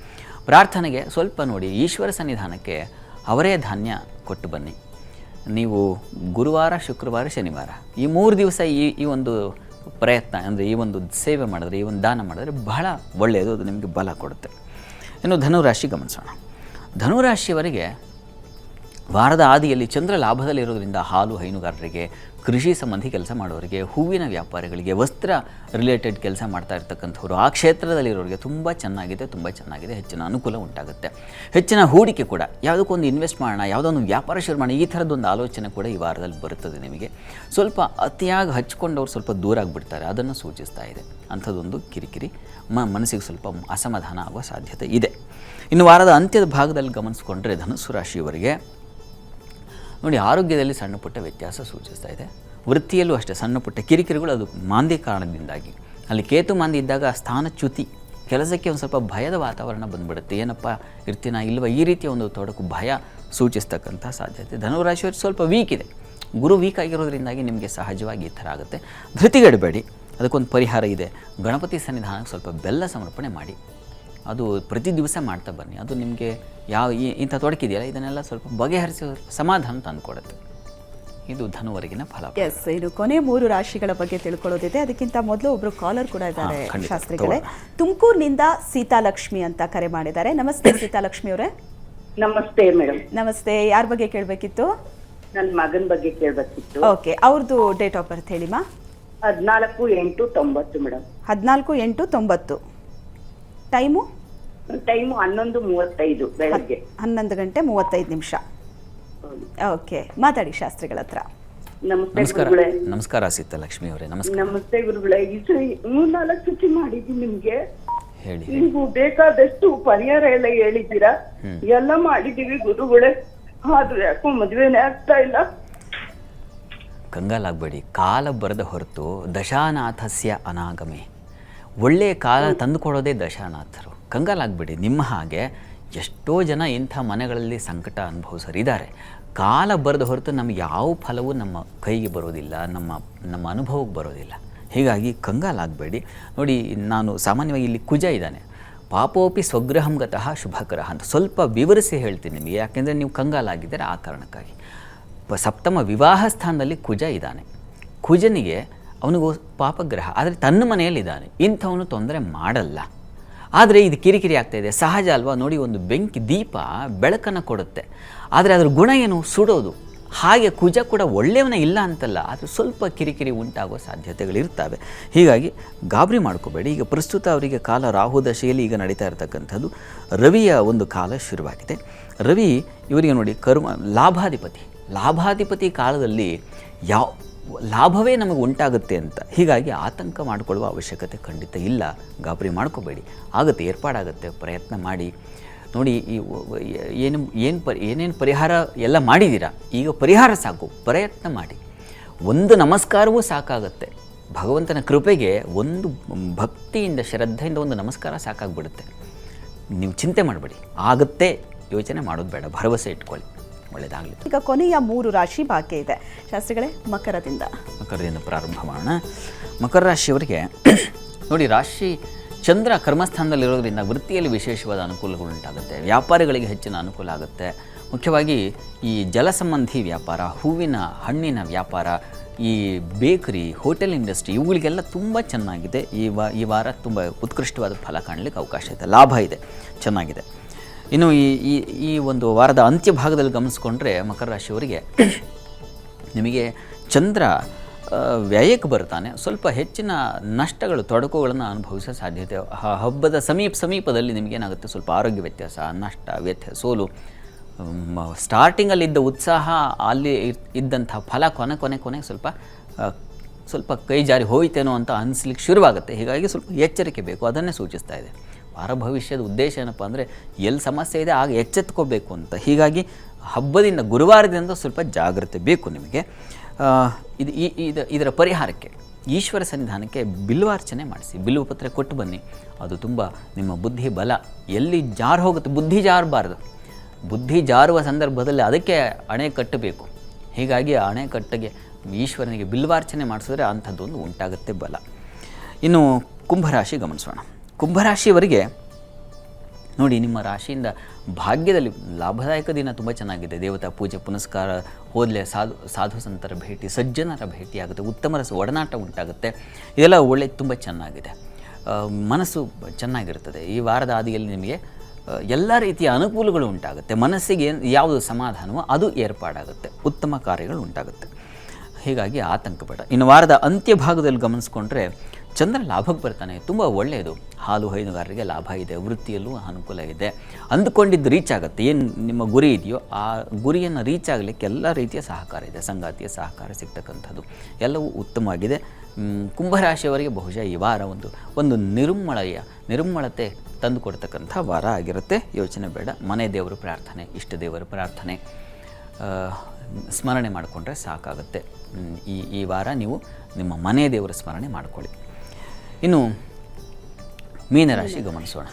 ಪ್ರಾರ್ಥನೆಗೆ ಸ್ವಲ್ಪ ನೋಡಿ, ಈಶ್ವರ ಸನ್ನಿಧಾನಕ್ಕೆ ಅವರೇ ಧಾನ್ಯ ಕೊಟ್ಟು ಬನ್ನಿ. ನೀವು ಗುರುವಾರ, ಶುಕ್ರವಾರ, ಶನಿವಾರ ಈ 3 ದಿವಸ ಈ ಒಂದು ಪ್ರಯತ್ನ ಅಂದರೆ ಈ ಒಂದು ಸೇವೆ ಮಾಡಿದ್ರೆ, ಈ ಒಂದು ದಾನ ಮಾಡಿದ್ರೆ ಬಹಳ ಒಳ್ಳೆಯದು, ಅದು ನಿಮಗೆ ಬಲ ಕೊಡುತ್ತೆ. ಇನ್ನು ಧನುರಾಶಿ ಗಮನಿಸೋಣ. ಧನುರಾಶಿಯವರಿಗೆ ವಾರದ ಆದಿಯಲ್ಲಿ ಚಂದ್ರ ಲಾಭದಲ್ಲಿರೋದ್ರಿಂದ ಹಾಲು ಹೈನುಗಾರರಿಗೆ, ಕೃಷಿ ಸಂಬಂಧಿ ಕೆಲಸ ಮಾಡೋರಿಗೆ, ಹೂವಿನ ವ್ಯಾಪಾರಿಗಳಿಗೆ, ವಸ್ತ್ರ ರಿಲೇಟೆಡ್ ಕೆಲಸ ಮಾಡ್ತಾ ಇರ್ತಕ್ಕಂಥವ್ರು, ಆ ಕ್ಷೇತ್ರದಲ್ಲಿರೋರಿಗೆ ತುಂಬ ಚೆನ್ನಾಗಿದೆ. ಹೆಚ್ಚಿನ ಅನುಕೂಲ ಉಂಟಾಗುತ್ತೆ. ಹೆಚ್ಚಿನ ಹೂಡಿಕೆ ಕೂಡ, ಯಾವುದಕ್ಕೊಂದು ಇನ್ವೆಸ್ಟ್ ಮಾಡೋಣ, ಯಾವುದೊಂದು ವ್ಯಾಪಾರ ಶುರು ಮಾಡೋಣ, ಈ ಥರದ್ದೊಂದು ಆಲೋಚನೆ ಕೂಡ ಈ ವಾರದಲ್ಲಿ ಬರುತ್ತದೆ ನಿಮಗೆ. ಸ್ವಲ್ಪ ಅತಿಯಾಗಿ ಹಚ್ಕೊಂಡವ್ರು ಸ್ವಲ್ಪ ದೂರ ಆಗಿಬಿಡ್ತಾರೆ, ಅದನ್ನು ಸೂಚಿಸ್ತಾ ಇದೆ. ಅಂಥದ್ದೊಂದು ಕಿರಿಕಿರಿ, ಮನಸ್ಸಿಗೆ ಸ್ವಲ್ಪ ಅಸಮಾಧಾನ ಆಗುವ ಸಾಧ್ಯತೆ ಇದೆ. ಇನ್ನು ವಾರದ ಅಂತ್ಯದ ಭಾಗದಲ್ಲಿ ಗಮನಿಸ್ಕೊಂಡ್ರೆ ಧನುಸ್ಸು ರಾಶಿಯವರಿಗೆ ನೋಡಿ, ಆರೋಗ್ಯದಲ್ಲಿ ಸಣ್ಣ ಪುಟ್ಟ ವ್ಯತ್ಯಾಸ ಸೂಚಿಸ್ತಾ ಇದೆ. ವೃತ್ತಿಯಲ್ಲೂ ಅಷ್ಟೇ ಸಣ್ಣ ಪುಟ್ಟ ಕಿರಿಕಿರಿಗಳು, ಅದು ಮಾಂದ್ಯ ಕಾರಣದಿಂದಾಗಿ. ಅಲ್ಲಿ ಕೇತು ಮಾಂದ್ಯ ಇದ್ದಾಗ ಸ್ಥಾನಚ್ಯುತಿ, ಕೆಲಸಕ್ಕೆ ಒಂದು ಸ್ವಲ್ಪ ಭಯದ ವಾತಾವರಣ ಬಂದ್ಬಿಡುತ್ತೆ. ಏನಪ್ಪ ಇರ್ತೀನಾ ಇಲ್ವ, ಈ ರೀತಿಯ ಒಂದು ತೊಡಕು, ಭಯ ಸೂಚಿಸ್ತಕ್ಕಂಥ ಸಾಧ್ಯತೆ. ಧನುರಾಶಿಯವರು ಸ್ವಲ್ಪ ವೀಕ್ ಇದೆ. ಗುರು ವೀಕ್ ಆಗಿರೋದ್ರಿಂದಾಗಿ ನಿಮಗೆ ಸಹಜವಾಗಿ ಈ ಥರ ಆಗುತ್ತೆ. ಧೃತಿಗೆಡಬೇಡಿ, ಅದಕ್ಕೊಂದು ಪರಿಹಾರ ಇದೆ. ಗಣಪತಿ ಸನ್ನಿಧಾನಕ್ಕೆ ಸ್ವಲ್ಪ ಬೆಲ್ಲ ಸಮರ್ಪಣೆ ಮಾಡಿ, ಅದು ಪ್ರತಿ ದಿವಸ ಮಾಡ್ತಾ ಬನ್ನಿ. ಅದು ನಿಮಗೆ ಇಂಥ ತೊಡಕಿದೆಯಲ್ಲ, ಇದನ್ನೆಲ್ಲ ಸ್ವಲ್ಪ ಬಗೆಹರಿಸೋ ಸಮಾಧಾನ ತಂದುಕೊಡುತ್ತೆ. ಇದು ಧನುವರೆಗಿನ ಫಲ. ಎಸ್, ಇದು ಕೊನೆ 3 ರಾಶಿಗಳ ಬಗ್ಗೆ ತಿಳ್ಕೊಳ್ಳೋದಿದೆ. ಅದಕ್ಕಿಂತ ಮೊದಲು ಒಬ್ರು ಕಾಲರ್ ಕೂಡ ಇದ್ದಾರೆ ಶಾಸ್ತ್ರಿಗಳೇ. ತುಮಕೂರಿನಿಂದ ಸೀತಾಲಕ್ಷ್ಮಿ ಅಂತ ಕರೆ ಮಾಡಿದ್ದಾರೆ. ನಮಸ್ತೆ ಸೀತಾಲಕ್ಷ್ಮಿ ಅವರೇ. ನಮಸ್ತೆ ಮೇಡಮ್. ನಮಸ್ತೆ. ಯಾರ ಬಗ್ಗೆ ಕೇಳಬೇಕಿತ್ತು? ನನ್ನ ಮಗನ ಬಗ್ಗೆ ಕೇಳಬೇಕಿತ್ತು. ಓಕೆ, ಅವ್ರದ್ದು ಡೇಟ್ ಆಫ್ ಬರ್ತ್ ಹೇಳಿಮಾ. 14/8/90 ಮೇಡಮ್. 14/8/90. ಟೈಮು 11:35 ಬೆಳಗ್ಗೆ. 11:35. ಓಕೆ, ಮಾತಾಡಿ ಶಾಸ್ತ್ರಿಗಳ ಹತ್ರ. ನಮಸ್ಕಾರ ಸೀತಾಲಕ್ಷ್ಮಿ ಅವರೇ. ನಮಸ್ತೆ ಗುರುಗಳೇ. ಈ ಸರಿ 3-4 ಸತಿ ಮಾಡಿದ್ದೀನಿ ನಿಮ್ಗೆ. ಹೇಳಿ. ನೀವು ಬೇಕಾದಷ್ಟು ಪರಿಹಾರ ಎಲ್ಲ ಹೇಳಿದ್ದೀರಾ, ಎಲ್ಲ ಮಾಡಿದೀವಿ ಗುರುಗಳೇ. ಆದ್ರೂ ಯಾಕೋ ಮದುವೆನೇ ಆಗ್ತಾ ಇಲ್ಲ. ಕಂಗಾಲಾಗಬೇಡಿ, ಕಾಲ ಬರದ ಹೊರತು ದಶಾನಾಥಸ್ಯ ಅನಾಗಮೆ. ಒಳ್ಳೆಯ ಕಾಲ ತಂದುಕೊಡೋದೇ ದಶಾನಾಥರು. ಕಂಗಾಲಾಗಬೇಡಿ. ನಿಮ್ಮ ಹಾಗೆ ಎಷ್ಟೋ ಜನ ಇಂಥ ಮನೆಗಳಲ್ಲಿ ಸಂಕಟ ಅನುಭವಿಸರಿದ್ದಾರೆ. ಕಾಲ ಬರೆದ ಹೊರತು ನಮಗೆ ಯಾವ ಫಲವೂ ನಮ್ಮ ಕೈಗೆ ಬರೋದಿಲ್ಲ, ನಮ್ಮ ಅನುಭವಕ್ಕೆ ಬರೋದಿಲ್ಲ. ಹೀಗಾಗಿ ಕಂಗಾಲಾಗಬೇಡಿ. ನೋಡಿ, ನಾನು ಸಾಮಾನ್ಯವಾಗಿ ಇಲ್ಲಿ ಕುಜ ಇದ್ದಾನೆ, ಪಾಪೋಪಿ ಸ್ವಗ್ರಹಂ ಗತಃ ಶುಭಕರಃ ಅಂತ ಸ್ವಲ್ಪ ವಿವರಿಸಿ ಹೇಳ್ತೀನಿ ನಿಮಗೆ, ಯಾಕೆಂದರೆ ನೀವು ಕಂಗಾಲಾಗಿದ್ದರೆ ಆ ಕಾರಣಕ್ಕಾಗಿ. ಸಪ್ತಮ ವಿವಾಹ ಸ್ಥಾನದಲ್ಲಿ ಕುಜ ಇದ್ದಾನೆ. ಕುಜನಿಗೆ ಅವನಿಗೂ ಪಾಪಗ್ರಹ, ಆದರೆ ತನ್ನ ಮನೆಯಲ್ಲಿದ್ದಾನೆ, ಇಂಥವನು ತೊಂದರೆ ಮಾಡಲ್ಲ. ಆದರೆ ಇದು ಕಿರಿಕಿರಿ ಆಗ್ತಾಯಿದೆ, ಸಹಜ ಅಲ್ವಾ? ನೋಡಿ, ಒಂದು ಬೆಂಕಿ ದೀಪ ಬೆಳಕನ್ನು ಕೊಡುತ್ತೆ, ಆದರೆ ಅದರ ಗುಣ ಏನು? ಸುಡೋದು. ಹಾಗೆ ಕುಜ ಕೂಡ ಒಳ್ಳೆಯವನೇ ಇಲ್ಲ ಅಂತಲ್ಲ, ಆದರೆ ಸ್ವಲ್ಪ ಕಿರಿಕಿರಿ ಉಂಟಾಗೋ ಸಾಧ್ಯತೆಗಳಿರ್ತವೆ. ಹೀಗಾಗಿ ಗಾಬರಿ ಮಾಡ್ಕೋಬೇಡಿ. ಈಗ ಪ್ರಸ್ತುತ ಅವರಿಗೆ ಕಾಲ ರಾಹು ದಶೆಯಲ್ಲಿ ಈಗ ನಡೀತಾ ಇರತಕ್ಕಂಥದ್ದು. ರವಿಯ ಒಂದು ಕಾಲ ಶುರುವಾಗಿದೆ. ರವಿ ಇವರಿಗೆ ನೋಡಿ ಲಾಭಾಧಿಪತಿ ಕಾಲದಲ್ಲಿ ಯಾವ ಲಾಭವೇ ನಮಗೆ ಉಂಟಾಗುತ್ತೆ ಅಂತ. ಹೀಗಾಗಿ ಆತಂಕ ಮಾಡಿಕೊಳ್ಳುವ ಅವಶ್ಯಕತೆ ಖಂಡಿತ ಇಲ್ಲ. ಗಾಬರಿ ಮಾಡ್ಕೋಬೇಡಿ, ಆಗುತ್ತೆ, ಏರ್ಪಾಡಾಗುತ್ತೆ. ಪ್ರಯತ್ನ ಮಾಡಿ ನೋಡಿ. ಏನೇನು ಪರಿಹಾರ ಎಲ್ಲ ಮಾಡಿದ್ದೀರಾ, ಈಗ ಪರಿಹಾರ ಸಾಕು, ಪ್ರಯತ್ನ ಮಾಡಿ. ಒಂದು ನಮಸ್ಕಾರವೂ ಸಾಕಾಗುತ್ತೆ. ಭಗವಂತನ ಕೃಪೆಗೆ ಒಂದು ಭಕ್ತಿಯಿಂದ ಶ್ರದ್ಧೆಯಿಂದ ಒಂದು ನಮಸ್ಕಾರ ಸಾಕಾಗ್ಬಿಡುತ್ತೆ. ನೀವು ಚಿಂತೆ ಮಾಡಬೇಡಿ, ಆಗುತ್ತೆ, ಯೋಚನೆ ಮಾಡೋದು ಬೇಡ, ಭರವಸೆ ಇಟ್ಕೊಳ್ಳಿ, ಒಳ್ಳೆಯದಾಗಲಿ. ಈಗ ಕೊನೆಯ 3 ರಾಶಿ ಭಾಗ್ಯ ಇದೆ ಶಾಸ್ತ್ರಿಗಳೇ. ಮಕರದಿಂದ ಪ್ರಾರಂಭ ಮಾಡೋಣ. ಮಕರ ರಾಶಿಯವರಿಗೆ ನೋಡಿ, ರಾಶಿ ಚಂದ್ರ ಕರ್ಮಸ್ಥಾನದಲ್ಲಿರೋದ್ರಿಂದ ವೃತ್ತಿಯಲ್ಲಿ ವಿಶೇಷವಾದ ಅನುಕೂಲಗಳು ಉಂಟಾಗುತ್ತೆ. ವ್ಯಾಪಾರಿಗಳಿಗೆ ಹೆಚ್ಚಿನ ಅನುಕೂಲ ಆಗುತ್ತೆ. ಮುಖ್ಯವಾಗಿ ಈ ಜಲಸಂಬಂಧಿ ವ್ಯಾಪಾರ, ಹೂವಿನ ಹಣ್ಣಿನ ವ್ಯಾಪಾರ, ಈ ಬೇಕರಿ, ಹೋಟೆಲ್ ಇಂಡಸ್ಟ್ರಿ, ಇವುಗಳಿಗೆಲ್ಲ ತುಂಬ ಚೆನ್ನಾಗಿದೆ. ಈ ವಾರ ತುಂಬ ಉತ್ಕೃಷ್ಟವಾದ ಫಲ ಕಾಣಲಿಕ್ಕೆ ಅವಕಾಶ ಇದೆ, ಲಾಭ ಇದೆ, ಚೆನ್ನಾಗಿದೆ. ಇನ್ನು ಈ ಒಂದು ವಾರದ ಅಂತ್ಯ ಭಾಗದಲ್ಲಿ ಗಮನಿಸ್ಕೊಂಡ್ರೆ ಮಕರ ರಾಶಿಯವರಿಗೆ ನಿಮಗೆ ಚಂದ್ರ ವ್ಯಯಕ್ಕೆ ಬರ್ತಾನೆ. ಸ್ವಲ್ಪ ಹೆಚ್ಚಿನ ನಷ್ಟಗಳು, ತೊಡಕುಗಳನ್ನು ಅನುಭವಿಸೋ ಸಾಧ್ಯತೆ. ಹಬ್ಬದ ಸಮೀಪದಲ್ಲಿ ನಿಮಗೇನಾಗುತ್ತೆ, ಸ್ವಲ್ಪ ಆರೋಗ್ಯ ವ್ಯತ್ಯಾಸ, ನಷ್ಟ, ವ್ಯತ್ಯಾಸ, ಸೋಲು. ಸ್ಟಾರ್ಟಿಂಗಲ್ಲಿದ್ದ ಉತ್ಸಾಹ, ಅಲ್ಲಿ ಇದ್ದಂಥ ಫಲ ಕೊನೆ ಸ್ವಲ್ಪ ಕೈ ಜಾರಿ ಹೋಯ್ತೇನೋ ಅಂತ ಅನಿಸ್ಲಿಕ್ಕೆ ಶುರುವಾಗುತ್ತೆ. ಹೀಗಾಗಿ ಸ್ವಲ್ಪ ಎಚ್ಚರಿಕೆ ಬೇಕು, ಅದನ್ನೇ ಸೂಚಿಸ್ತಾ ಇದೆ. ವಾರ ಭವಿಷ್ಯದ ಉದ್ದೇಶ ಏನಪ್ಪ ಅಂದರೆ, ಎಲ್ಲಿ ಸಮಸ್ಯೆ ಇದೆ ಆಗ ಎಚ್ಚೆತ್ಕೋಬೇಕು ಅಂತ. ಹೀಗಾಗಿ ಹಬ್ಬದಿಂದ, ಗುರುವಾರದಿಂದ ಸ್ವಲ್ಪ ಜಾಗ್ರತೆ ಬೇಕು ನಿಮಗೆ. ಇದರ ಪರಿಹಾರಕ್ಕೆ ಈಶ್ವರ ಸನ್ನಿಧಾನಕ್ಕೆ ಬಿಲ್ವಾರ್ಚನೆ ಮಾಡಿಸಿ, ಬಿಲ್ವ ಪತ್ರ ಕೊಟ್ಟು ಬನ್ನಿ. ಅದು ತುಂಬ ನಿಮ್ಮ ಬುದ್ಧಿ ಬಲ ಎಲ್ಲಿ ಜಾರು ಹೋಗುತ್ತೆ, ಬುದ್ಧಿ ಜಾರಬಾರ್ದು. ಬುದ್ಧಿ ಜಾರುವ ಸಂದರ್ಭದಲ್ಲಿ ಅದಕ್ಕೆ ಅಣೆ ಕಟ್ಟಬೇಕು. ಹೀಗಾಗಿ ಆ ಅಣೆಕಟ್ಟಿಗೆ ಈಶ್ವರನಿಗೆ ಬಿಲ್ವಾರ್ಚನೆ ಮಾಡಿಸಿದ್ರೆ ಅಂಥದ್ದೊಂದು ಉಂಟಾಗುತ್ತೆ ಬಲ. ಇನ್ನು ಕುಂಭರಾಶಿ ಗಮನಿಸೋಣ. ಕುಂಭರಾಶಿಯವರಿಗೆ ನೋಡಿ, ನಿಮ್ಮ ರಾಶಿಯಿಂದ ಭಾಗ್ಯದಲ್ಲಿ ಲಾಭದಾಯಕ ದಿನ ತುಂಬ ಚೆನ್ನಾಗಿದೆ. ದೇವತಾ ಪೂಜೆ ಪುನಸ್ಕಾರ, ಹೋದಲೇ ಸಾಧು ಸಂತರ ಭೇಟಿ, ಸಜ್ಜನರ ಭೇಟಿಯಾಗುತ್ತೆ, ಉತ್ತಮ ಒಡನಾಟ ಉಂಟಾಗುತ್ತೆ. ಇದೆಲ್ಲ ತುಂಬ ಚೆನ್ನಾಗಿದೆ. ಮನಸ್ಸು ಚೆನ್ನಾಗಿರ್ತದೆ. ಈ ವಾರದ ಆದಿಯಲ್ಲಿ ನಿಮಗೆ ಎಲ್ಲ ರೀತಿಯ ಅನುಕೂಲಗಳು ಉಂಟಾಗುತ್ತೆ. ಮನಸ್ಸಿಗೆ ಯಾವುದು ಸಮಾಧಾನವೋ ಅದು ಏರ್ಪಾಡಾಗುತ್ತೆ, ಉತ್ತಮ ಕಾರ್ಯಗಳು ಉಂಟಾಗುತ್ತೆ. ಹೀಗಾಗಿ ಆತಂಕ ಬೇಡ. ಇನ್ನು ವಾರದ ಅಂತ್ಯ ಭಾಗದಲ್ಲಿ ಗಮನಿಸ್ಕೊಂಡ್ರೆ ಚಂದ್ರ ಲಾಭಕ್ಕೆ ಬರ್ತಾನೆ, ತುಂಬ ಒಳ್ಳೆಯದು. ಹಾಲು ಹೈನುಗಾರರಿಗೆ ಲಾಭ ಇದೆ, ವೃತ್ತಿಯಲ್ಲೂ ಅನುಕೂಲ ಇದೆ. ಅಂದುಕೊಂಡಿದ್ದು ರೀಚ್ ಆಗುತ್ತೆ. ಏನು ನಿಮ್ಮ ಗುರಿ ಇದೆಯೋ ಆ ಗುರಿಯನ್ನು ರೀಚ್ ಆಗಲಿಕ್ಕೆ ಎಲ್ಲ ರೀತಿಯ ಸಹಕಾರ ಇದೆ. ಸಂಗಾತಿಯ ಸಹಕಾರ ಸಿಗ್ತಕ್ಕಂಥದ್ದು ಎಲ್ಲವೂ ಉತ್ತಮವಾಗಿದೆ. ಕುಂಭರಾಶಿಯವರಿಗೆ ಬಹುಶಃ ಈ ವಾರ ಒಂದು ನಿರ್ಮಳತೆ ತಂದು ಕೊಡ್ತಕ್ಕಂಥ ವಾರ ಆಗಿರುತ್ತೆ. ಯೋಚನೆ ಬೇಡ. ಮನೆ ದೇವರು ಪ್ರಾರ್ಥನೆ, ಇಷ್ಟ ದೇವರ ಪ್ರಾರ್ಥನೆ ಸ್ಮರಣೆ ಮಾಡಿಕೊಂಡ್ರೆ ಸಾಕಾಗುತ್ತೆ. ಈ ವಾರ ನೀವು ನಿಮ್ಮ ಮನೆ ದೇವರ ಸ್ಮರಣೆ ಮಾಡಿಕೊಳ್ಳಿ. ಇನ್ನು ಮೀನರಾಶಿ ಗಮನಿಸೋಣ.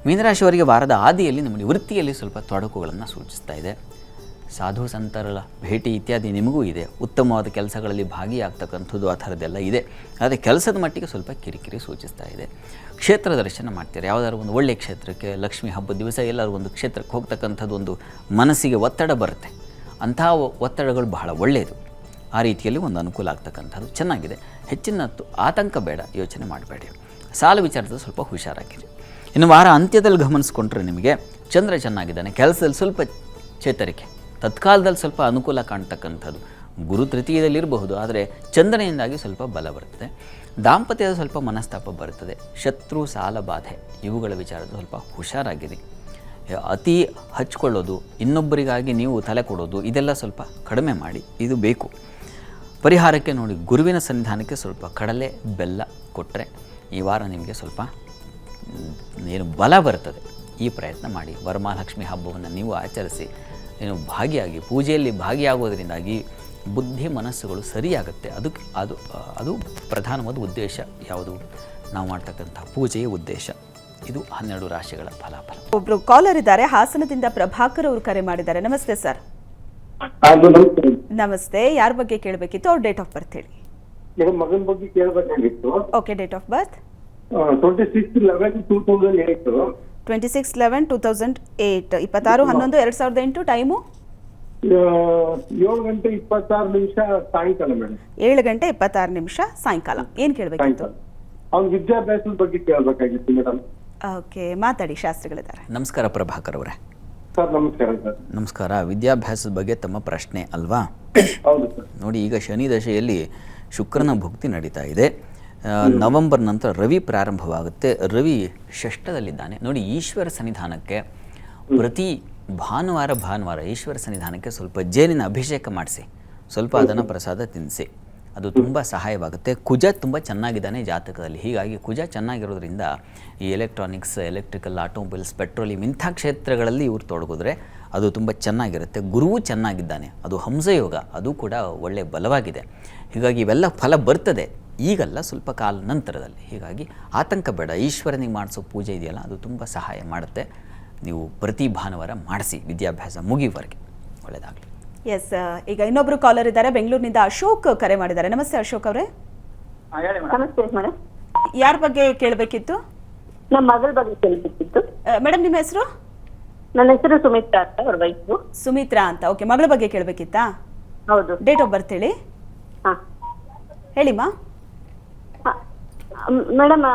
ಮೀನರಾಶಿಯವರಿಗೆ ವಾರದ ಆದಿಯಲ್ಲಿ ನಿಮಗೆ ವೃತ್ತಿಯಲ್ಲಿ ಸ್ವಲ್ಪ ತೊಡಕುಗಳನ್ನು ಸೂಚಿಸ್ತಾ ಇದೆ. ಸಾಧು ಸಂತರ ಭೇಟಿ ಇತ್ಯಾದಿ ನಿಮಗೂ ಇದೆ. ಉತ್ತಮವಾದ ಕೆಲಸಗಳಲ್ಲಿ ಭಾಗಿಯಾಗ್ತಕ್ಕಂಥದ್ದು ಆ ಥರದ್ದೆಲ್ಲ ಇದೆ. ಆದರೆ ಕೆಲಸದ ಮಟ್ಟಿಗೆ ಸ್ವಲ್ಪ ಕಿರಿಕಿರಿ ಸೂಚಿಸ್ತಾ ಇದೆ. ಕ್ಷೇತ್ರ ದರ್ಶನ ಮಾಡ್ತೀರಾ, ಯಾವುದಾದ್ರು ಒಂದು ಒಳ್ಳೆಯ ಕ್ಷೇತ್ರಕ್ಕೆ, ಲಕ್ಷ್ಮೀ ಹಬ್ಬದ ದಿವಸ ಎಲ್ಲರೂ ಒಂದು ಕ್ಷೇತ್ರಕ್ಕೆ ಹೋಗ್ತಕ್ಕಂಥದ್ದು ಒಂದು ಮನಸ್ಸಿಗೆ ಒತ್ತಡ ಬರುತ್ತೆ. ಅಂಥ ಒತ್ತಡಗಳು ಬಹಳ ಒಳ್ಳೆಯದು. ಆ ರೀತಿಯಲ್ಲಿ ಒಂದು ಅನುಕೂಲ ಆಗ್ತಕ್ಕಂಥದ್ದು ಚೆನ್ನಾಗಿದೆ. ಹೆಚ್ಚಿನ ಆತಂಕ ಬೇಡ, ಯೋಚನೆ ಮಾಡಬೇಡಿ. ಸಾಲ ವಿಚಾರದಲ್ಲಿ ಸ್ವಲ್ಪ ಹುಷಾರಾಗಿರಿ. ಇನ್ನು ವಾರ ಅಂತ್ಯದಲ್ಲಿ ಗಮನಿಸ್ಕೊಂಡ್ರೆ ನಿಮಗೆ ಚಂದ್ರ ಚೆನ್ನಾಗಿದ್ದಾನೆ. ಕೆಲಸದಲ್ಲಿ ಸ್ವಲ್ಪ ಚೇತರಿಕೆ, ತತ್ಕಾಲದಲ್ಲಿ ಸ್ವಲ್ಪ ಅನುಕೂಲ ಕಾಣ್ತಕ್ಕಂಥದ್ದು. ಗುರು ತೃತೀಯದಲ್ಲಿರಬಹುದು, ಆದರೆ ಚಂದ್ರನಿಂದಾಗಿ ಸ್ವಲ್ಪ ಬಲ ಬರ್ತದೆ. ದಾಂಪತ್ಯದ ಸ್ವಲ್ಪ ಮನಸ್ತಾಪ ಬರ್ತದೆ. ಶತ್ರು, ಸಾಲ ಬಾಧೆ ಇವುಗಳ ವಿಚಾರದ ಸ್ವಲ್ಪ ಹುಷಾರಾಗಿರಿ. ಅತಿ ಹಚ್ಕೊಳ್ಳೋದು, ಇನ್ನೊಬ್ಬರಿಗಾಗಿ ನೀವು ತಲೆ ಕೊಡೋದು, ಇದೆಲ್ಲ ಸ್ವಲ್ಪ ಕಡಿಮೆ ಮಾಡಿ. ಇದು ಬೇಕು. ಪರಿಹಾರಕ್ಕೆ ನೋಡಿ, ಗುರುವಿನ ಸನ್ನಿಧಾನಕ್ಕೆ ಸ್ವಲ್ಪ ಕಡಲೆ ಬೆಲ್ಲ ಕೊಟ್ಟರೆ ಈ ವಾರ ನಿಮಗೆ ಸ್ವಲ್ಪ ಬಲ ಬರ್ತದೆ. ಈ ಪ್ರಯತ್ನ ಮಾಡಿ. ವರಮಹಾಲಕ್ಷ್ಮಿ ಹಬ್ಬವನ್ನು ನೀವು ಆಚರಿಸಿ ಭಾಗಿಯಾಗಿ, ಪೂಜೆಯಲ್ಲಿ ಭಾಗಿಯಾಗೋದ್ರಿಂದಾಗಿ ಬುದ್ಧಿ ಮನಸ್ಸುಗಳು ಸರಿಯಾಗುತ್ತೆ. ಅದು ಪ್ರಧಾನವಾದ ಉದ್ದೇಶ. ಯಾವುದು ನಾವು ಮಾಡ್ತಕ್ಕಂಥ ಪೂಜೆಯ ಉದ್ದೇಶ. ಇದು 12 ರಾಶಿಗಳ ಫಲಾಫಲ. ಒಬ್ರು ಕಾಲರ್ ಇದ್ದಾರೆ, ಹಾಸನದಿಂದ ಪ್ರಭಾಕರ್ ಅವರು ಕರೆ ಮಾಡಿದ್ದಾರೆ. ನಮಸ್ತೆ ಸರ್. ನಮಸ್ತೆ, ಯಾರ ಬಗ್ಗೆ ಕೇಳಬೇಕಿತ್ತು? ಅವ್ರ ಡೇಟ್ ಆಫ್ ಬರ್ತ್ ಹೇಳಿ. ಮಗನ ಬಗ್ಗೆ ಕೇಳಬೇಕಾಗಿತ್ತು. Okay, date of birth 26/11/2008. 26/11/2008, 26/11/2008. Time 7:26 ಸಾಯಂಕಾಲ ಮೇಡಮ್. 7:26 ಸಾಯಂಕಾಲ. ಏನ್ ಕೇಳಬೇಕಿತ್ತು? ಅವ್ನ ವಿದ್ಯಾಭ್ಯಾಸದ ಬಗ್ಗೆ ಕೇಳಬೇಕಾಗಿತ್ತು ಮೇಡಮ್. ಓಕೆ, ಮಾತಾಡಿ, ಶಾಸ್ತ್ರಿಗಳಿದ್ದಾರೆ. ನಮಸ್ಕಾರ ಪ್ರಭಾಕರ್ ಅವರೇ. ಸರ್ ನಮಸ್ಕಾರ ಸರ್. ನಮಸ್ಕಾರ. ವಿದ್ಯಾಭ್ಯಾಸದ ಬಗ್ಗೆ ತಮ್ಮ ಪ್ರಶ್ನೆ ಅಲ್ವಾ? ಹೌದು ಸರ್. ನೋಡಿ, ಈಗ ಶನಿ ದಶೆಯಲ್ಲಿ ಶುಕ್ರನ ಭುಕ್ತಿ ನಡೀತಾ ಇದೆ. ನವೆಂಬರ್ ನಂತರ ರವಿ ಪ್ರಾರಂಭವಾಗುತ್ತೆ. ರವಿ ಷಷ್ಠದಲ್ಲಿದ್ದಾನೆ. ನೋಡಿ, ಈಶ್ವರ ಸನ್ನಿಧಾನಕ್ಕೆ ಪ್ರತಿ ಭಾನುವಾರ ಈಶ್ವರ ಸನ್ನಿಧಾನಕ್ಕೆ ಸ್ವಲ್ಪ ಜೇನಿನ ಅಭಿಷೇಕ ಮಾಡಿಸಿ, ಸ್ವಲ್ಪ ಅದನ್ನು ಪ್ರಸಾದ ತಿನ್ನಿಸಿ. ಅದು ತುಂಬ ಸಹಾಯವಾಗುತ್ತೆ. ಕುಜ ತುಂಬ ಚೆನ್ನಾಗಿದ್ದಾನೆ ಜಾತಕದಲ್ಲಿ. ಹೀಗಾಗಿ ಕುಜ ಚೆನ್ನಾಗಿರೋದ್ರಿಂದ ಈ ಎಲೆಕ್ಟ್ರಾನಿಕ್ಸ್, ಎಲೆಕ್ಟ್ರಿಕಲ್, ಆಟೋಮೊಬೈಲ್ಸ್, ಪೆಟ್ರೋಲಿಯಂ ಇಂಥ ಕ್ಷೇತ್ರಗಳಲ್ಲಿ ಇವರು ತೊಡಗಿದ್ರೆ ಅದು ತುಂಬ ಚೆನ್ನಾಗಿರುತ್ತೆ. ಗುರುವು ಚೆನ್ನಾಗಿದ್ದಾನೆ, ಅದು ಹಂಸಯೋಗ, ಅದು ಕೂಡ ಒಳ್ಳೆಯ ಬಲವಾಗಿದೆ. ಹೀಗಾಗಿ ಇವೆಲ್ಲ ಫಲ ಬರ್ತದೆ, ಈಗಲ್ಲ, ಸ್ವಲ್ಪ ಕಾಲ ನಂತರದಲ್ಲಿ. ಹೀಗಾಗಿ ಆತಂಕ ಬೇಡ. ಈಶ್ವರನಿಗೆ ಮಾಡಿಸೋ ಪೂಜೆ ಇದೆಯಲ್ಲ, ಅದು ತುಂಬ ಸಹಾಯ ಮಾಡುತ್ತೆ. ನೀವು ಪ್ರತಿ ಭಾನುವಾರ ಮಾಡಿಸಿ, ವಿದ್ಯಾಭ್ಯಾಸ ಮುಗಿಯುವವರೆಗೆ. ಒಳ್ಳೆಯದಾಗಲಿ. ಎಸ್, ಈಗ ಇನ್ನೊಬ್ರು ಕಾಲರ್ ಇದ್ದಾರೆ, ಬೆಂಗಳೂರಿನಿಂದ ಅಶೋಕ್ ಕರೆ ಮಾಡಿದ್ದಾರೆ. ನಮಸ್ತೆ ಅಶೋಕ್ ಅವರೇ. ನಮಸ್ತೆ ಮೇಡಮ್. ಯಾರ ಬಗ್ಗೆ ಕೇಳಬೇಕಿತ್ತು? ನಮ್ಮ ಮಗಳ ಬಗ್ಗೆ ಕೇಳಬೇಕಿತ್ತು. ಮೇಡಮ್, ನಿಮ್ಮ ಹೆಸರು? ನನ್ನ ಹೆಸರು ಸುಮಿತ್ರಾ ಅಂತ, ಅವ್ರ ವಯಸ್ಸು ಸುಮಿತ್ರಾ ಅಂತ. ಓಕೆ, ಮಗಳ ಬಗ್ಗೆ ಕೇಳಬೇಕಿತ್ತಾ? ಹೌದು. ಡೇಟ್ ಆಫ್ ಬರ್ತ್ ಹೇಳಿ. ಹೇಳಿಮ್ಮ. ಮೇಡಮ್, ನನ್ನ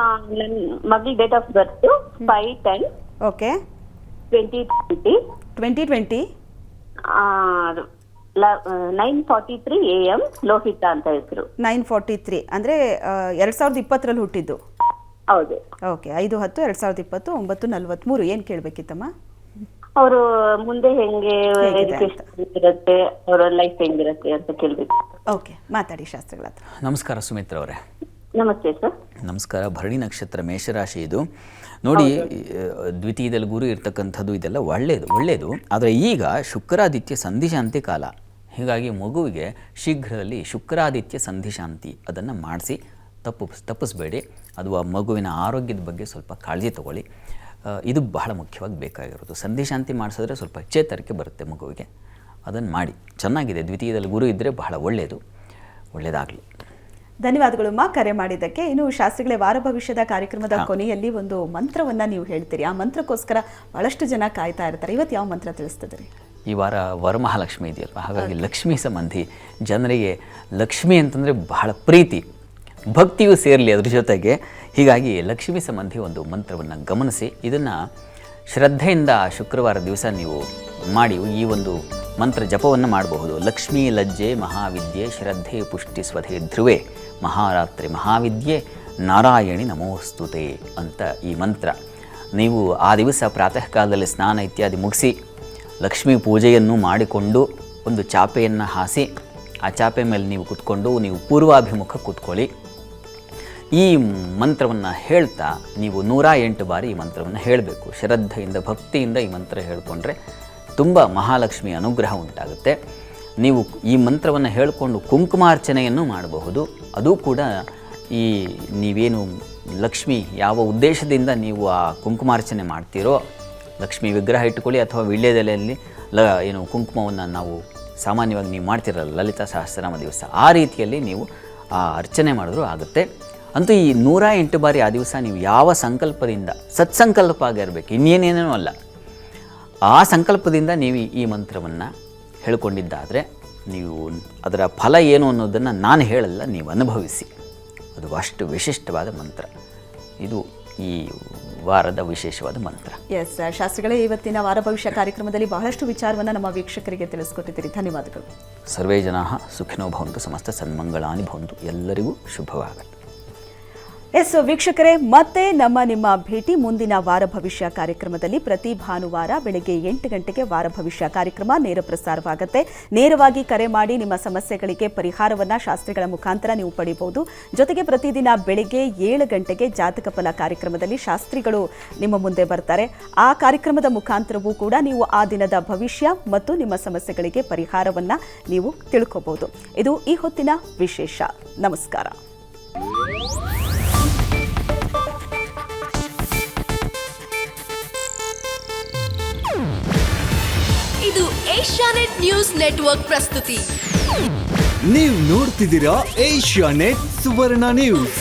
ಮಗಳ date of birth 5/10. Okay. 2020. 2020. 9:43 AM. Lohita ಅಂತ ಹೆಸರು. 9:43 ಅಂದ್ರೆ 2020 ಹುಟ್ಟಿದ್ದು. ಹೌದು. ಓಕೆ, 5/10/2020, 9:43. ಏನ್ ಕೇಳ್ಬೇಕಿತ್ತಮ್ಮ? ಅವರು ಮುಂದೆ ಹೆಂಗೆ ಎಜುಕೇಶನ್ ಇರುತ್ತೆ, ಅವರ ಲೈಫ್ ಹೆಂಗಿರುತ್ತೆ ಅಂತ ಕೇಳ್ಬೇಕು. ಓಕೆ, ಮಾತಾಡಿ ಶಾಸ್ತ್ರಿಗಳ ಹತ್ರ. ನಮಸ್ಕಾರ ಸುಮಿತ್ರಾ ಅವರೇ. ನಮಸ್ತೆ ಸರ್. ನಮಸ್ಕಾರ. ಭರಣಿ ನಕ್ಷತ್ರ, ಮೇಷರಾಶಿ ಇದು. ನೋಡಿ, ದ್ವಿತೀಯದಲ್ಲಿ ಗುರು ಇರ್ತಕ್ಕಂಥದ್ದು ಇದೆಲ್ಲ ಒಳ್ಳೆಯದು. ಆದರೆ ಈಗ ಶುಕ್ರಾದಿತ್ಯ ಸಂಧಿಶಾಂತಿ ಕಾಲ. ಹೀಗಾಗಿ ಮಗುವಿಗೆ ಶೀಘ್ರದಲ್ಲಿ ಶುಕ್ರಾದಿತ್ಯ ಸಂಧಿಶಾಂತಿ ಅದನ್ನು ಮಾಡಿಸಿ ತಪ್ಪಿಸ್ಬೇಡಿ. ಅದು ಆ ಮಗುವಿನ ಆರೋಗ್ಯದ ಬಗ್ಗೆ ಸ್ವಲ್ಪ ಕಾಳಜಿ ತಗೊಳ್ಳಿ. ಇದು ಬಹಳ ಮುಖ್ಯವಾಗಿ ಬೇಕಾಗಿರೋದು. ಸಂಧಿಶಾಂತಿ ಮಾಡಿಸಿದ್ರೆ ಸ್ವಲ್ಪ ಚೇತರಿಕೆ ಬರುತ್ತೆ ಮಗುವಿಗೆ. ಅದನ್ನು ಮಾಡಿ. ಚೆನ್ನಾಗಿದೆ. ದ್ವಿತೀಯದಲ್ಲಿ ಗುರು ಇದ್ದರೆ ಬಹಳ ಒಳ್ಳೆಯದಾಗಲಿ. ಧನ್ಯವಾದಗಳಮ್ಮ ಕರೆ ಮಾಡಿದ್ದಕ್ಕೆ. ಇನ್ನು ಶಾಸ್ತ್ರಿಗಳೇ, ವಾರ ಭವಿಷ್ಯದ ಕಾರ್ಯಕ್ರಮದ ಕೊನೆಯಲ್ಲಿ ಒಂದು ಮಂತ್ರವನ್ನು ನೀವು ಹೇಳ್ತೀರಿ. ಆ ಮಂತ್ರಕ್ಕೋಸ್ಕರ ಬಹಳಷ್ಟು ಜನ ಕಾಯ್ತಾ ಇರ್ತಾರೆ. ಇವತ್ತು ಯಾವ ಮಂತ್ರ ತಿಳಿಸ್ತಿದ್ರಿ? ಈ ವಾರ ವರಮಹಾಲಕ್ಷ್ಮಿ ಇದೆಯಲ್ವ, ಹಾಗಾಗಿ ಲಕ್ಷ್ಮೀ ಸಂಬಂಧಿ ಜನರಿಗೆ ಲಕ್ಷ್ಮಿ ಅಂತಂದರೆ ಬಹಳ ಪ್ರೀತಿ, ಭಕ್ತಿಯೂ ಸೇರಲಿ ಅದ್ರ ಜೊತೆಗೆ. ಹೀಗಾಗಿ ಲಕ್ಷ್ಮೀ ಸಂಬಂಧಿ ಒಂದು ಮಂತ್ರವನ್ನು ಗಮನಿಸಿ, ಇದನ್ನು ಶ್ರದ್ಧೆಯಿಂದ ಶುಕ್ರವಾರ ದಿವಸ ನೀವು ಮಾಡಿ ಈ ಒಂದು ಮಂತ್ರ ಜಪವನ್ನು ಮಾಡಬಹುದು. ಲಕ್ಷ್ಮೀ ಲಜ್ಜೆ ಮಹಾವಿದ್ಯೆ ಶ್ರದ್ಧೆ ಪುಷ್ಟಿ ಸ್ವಧೆ ಧ್ರುವೆ ಮಹಾರಾತ್ರಿ ಮಹಾವಿದ್ಯೆ ನಾರಾಯಣಿ ನಮೋಸ್ತುತೆ ಅಂತ ಈ ಮಂತ್ರ. ನೀವು ಆ ದಿವಸ ಪ್ರಾತಃ ಕಾಲದಲ್ಲಿ ಸ್ನಾನ ಇತ್ಯಾದಿ ಮುಗಿಸಿ ಲಕ್ಷ್ಮೀ ಪೂಜೆಯನ್ನು ಮಾಡಿಕೊಂಡು ಒಂದು ಚಾಪೆಯನ್ನು ಹಾಸಿ, ಆ ಚಾಪೆ ಮೇಲೆ ನೀವು ಕೂತ್ಕೊಂಡು ನೀವು ಪೂರ್ವಾಭಿಮುಖ ಕೂತ್ಕೊಳ್ಳಿ. ಈ ಮಂತ್ರವನ್ನು ಹೇಳ್ತಾ ನೀವು 108 ಬಾರಿ ಈ ಮಂತ್ರವನ್ನು ಹೇಳಬೇಕು. ಶ್ರದ್ಧೆಯಿಂದ ಭಕ್ತಿಯಿಂದ ಈ ಮಂತ್ರ ಹೇಳಿಕೊಂಡ್ರೆ ತುಂಬ ಮಹಾಲಕ್ಷ್ಮಿ ಅನುಗ್ರಹ ಉಂಟಾಗುತ್ತೆ. ನೀವು ಈ ಮಂತ್ರವನ್ನು ಹೇಳಿಕೊಂಡು ಕುಂಕುಮಾರ್ಚನೆಯನ್ನು ಮಾಡಬಹುದು. ಅದು ಕೂಡ ಈ ನೀವೇನು ಲಕ್ಷ್ಮಿ ಯಾವ ಉದ್ದೇಶದಿಂದ ನೀವು ಆ ಕುಂಕುಮಾರ್ಚನೆ ಮಾಡ್ತೀರೋ, ಲಕ್ಷ್ಮಿ ವಿಗ್ರಹ ಇಟ್ಟುಕೊಳ್ಳಿ ಅಥವಾ ವೀಳ್ಯದೆಲೆಯಲ್ಲಿ ಏನು ಕುಂಕುಮವನ್ನು ನಾವು ಸಾಮಾನ್ಯವಾಗಿ ನೀವು ಮಾಡ್ತಿರಲ್ಲ ಲಲಿತಾ ಸಹಸ್ರನಾಮ ದಿವಸ, ಆ ರೀತಿಯಲ್ಲಿ ನೀವು ಆ ಅರ್ಚನೆ ಮಾಡಿದ್ರೂ ಆಗುತ್ತೆ. ಅಂತೂ ಈ 108 ಬಾರಿ ಆ ದಿವಸ ನೀವು ಯಾವ ಸಂಕಲ್ಪದಿಂದ, ಸತ್ಸಂಕಲ್ಪ ಆಗಿರಬೇಕು, ಇನ್ನೇನೇನೂ ಅಲ್ಲ, ಆ ಸಂಕಲ್ಪದಿಂದ ನೀವು ಈ ಮಂತ್ರವನ್ನು ಹೇಳ್ಕೊಂಡಿದ್ದಾದರೆ ನೀವು ಅದರ ಫಲ ಏನು ಅನ್ನೋದನ್ನು ನಾನು ಹೇಳಲ್ಲ, ನೀವು ಅನುಭವಿಸಿ. ಅದು ಅಷ್ಟು ವಿಶಿಷ್ಟವಾದ ಮಂತ್ರ. ಇದು ಈ ವಾರದ ವಿಶೇಷವಾದ ಮಂತ್ರ. ಎಸ್ ಶಾಸ್ತ್ರಿಗಳೇ, ಇವತ್ತಿನ ವಾರ ಭವಿಷ್ಯ ಕಾರ್ಯಕ್ರಮದಲ್ಲಿ ಬಹಳಷ್ಟು ವಿಚಾರವನ್ನು ನಮ್ಮ ವೀಕ್ಷಕರಿಗೆ ತಿಳಿಸ್ಕೊಟ್ಟಿದ್ದೀರಿ. ಧನ್ಯವಾದಗಳು. ಸರ್ವೇ ಜನಾಃ ಸುಖಿನೋ ಭವಂತು, ಸಮಸ್ತ ಸನ್ಮಂಗಳಾನಿ ಭವಂತು. ಎಲ್ಲರಿಗೂ ಶುಭವಾಗಲಿ. ಎಸ್ ವೀಕ್ಷಕರೇ, ಮತ್ತೆ ನಿಮ್ಮ ಭೇಟಿ ಮುಂದಿನ ವಾರ ಭವಿಷ್ಯ ಕಾರ್ಯಕ್ರಮದಲ್ಲಿ. ಪ್ರತಿ ಭಾನುವಾರ ಬೆಳಗ್ಗೆ 8 ಗಂಟೆಗೆ ವಾರ ಭವಿಷ್ಯ ಕಾರ್ಯಕ್ರಮ ನೇರ ಪ್ರಸಾರವಾಗುತ್ತೆ. ನೇರವಾಗಿ ಕರೆ ಮಾಡಿ ನಿಮ್ಮ ಸಮಸ್ಯೆಗಳಿಗೆ ಪರಿಹಾರವನ್ನು ಶಾಸ್ತ್ರಿಗಳ ಮುಖಾಂತರ ನೀವು ಪಡೆಯಬಹುದು. ಜೊತೆಗೆ ಪ್ರತಿದಿನ ಬೆಳಗ್ಗೆ 7 ಗಂಟೆಗೆ ಜಾತಕ ಫಲ ಕಾರ್ಯಕ್ರಮದಲ್ಲಿ ಶಾಸ್ತ್ರಿಗಳು ನಿಮ್ಮ ಮುಂದೆ ಬರ್ತಾರೆ. ಆ ಕಾರ್ಯಕ್ರಮದ ಮುಖಾಂತರವೂ ಕೂಡ ನೀವು ಆ ದಿನದ ಭವಿಷ್ಯ ಮತ್ತು ನಿಮ್ಮ ಸಮಸ್ಯೆಗಳಿಗೆ ಪರಿಹಾರವನ್ನು ನೀವು ತಿಳ್ಕೋಬಹುದು. ಇದು ಈ ಹೊತ್ತಿನ ವಿಶೇಷ. ನಮಸ್ಕಾರ. ಇದು ಏಷ್ಯಾನೆಟ್ ನ್ಯೂಸ್ ನೆಟ್ವರ್ಕ್ ಪ್ರಸ್ತುತಿ. ನೀವು ನೋಡ್ತಿದ್ದೀರಾ ಏಷ್ಯಾನೆಟ್ ಸುವರ್ಣ ನ್ಯೂಸ್.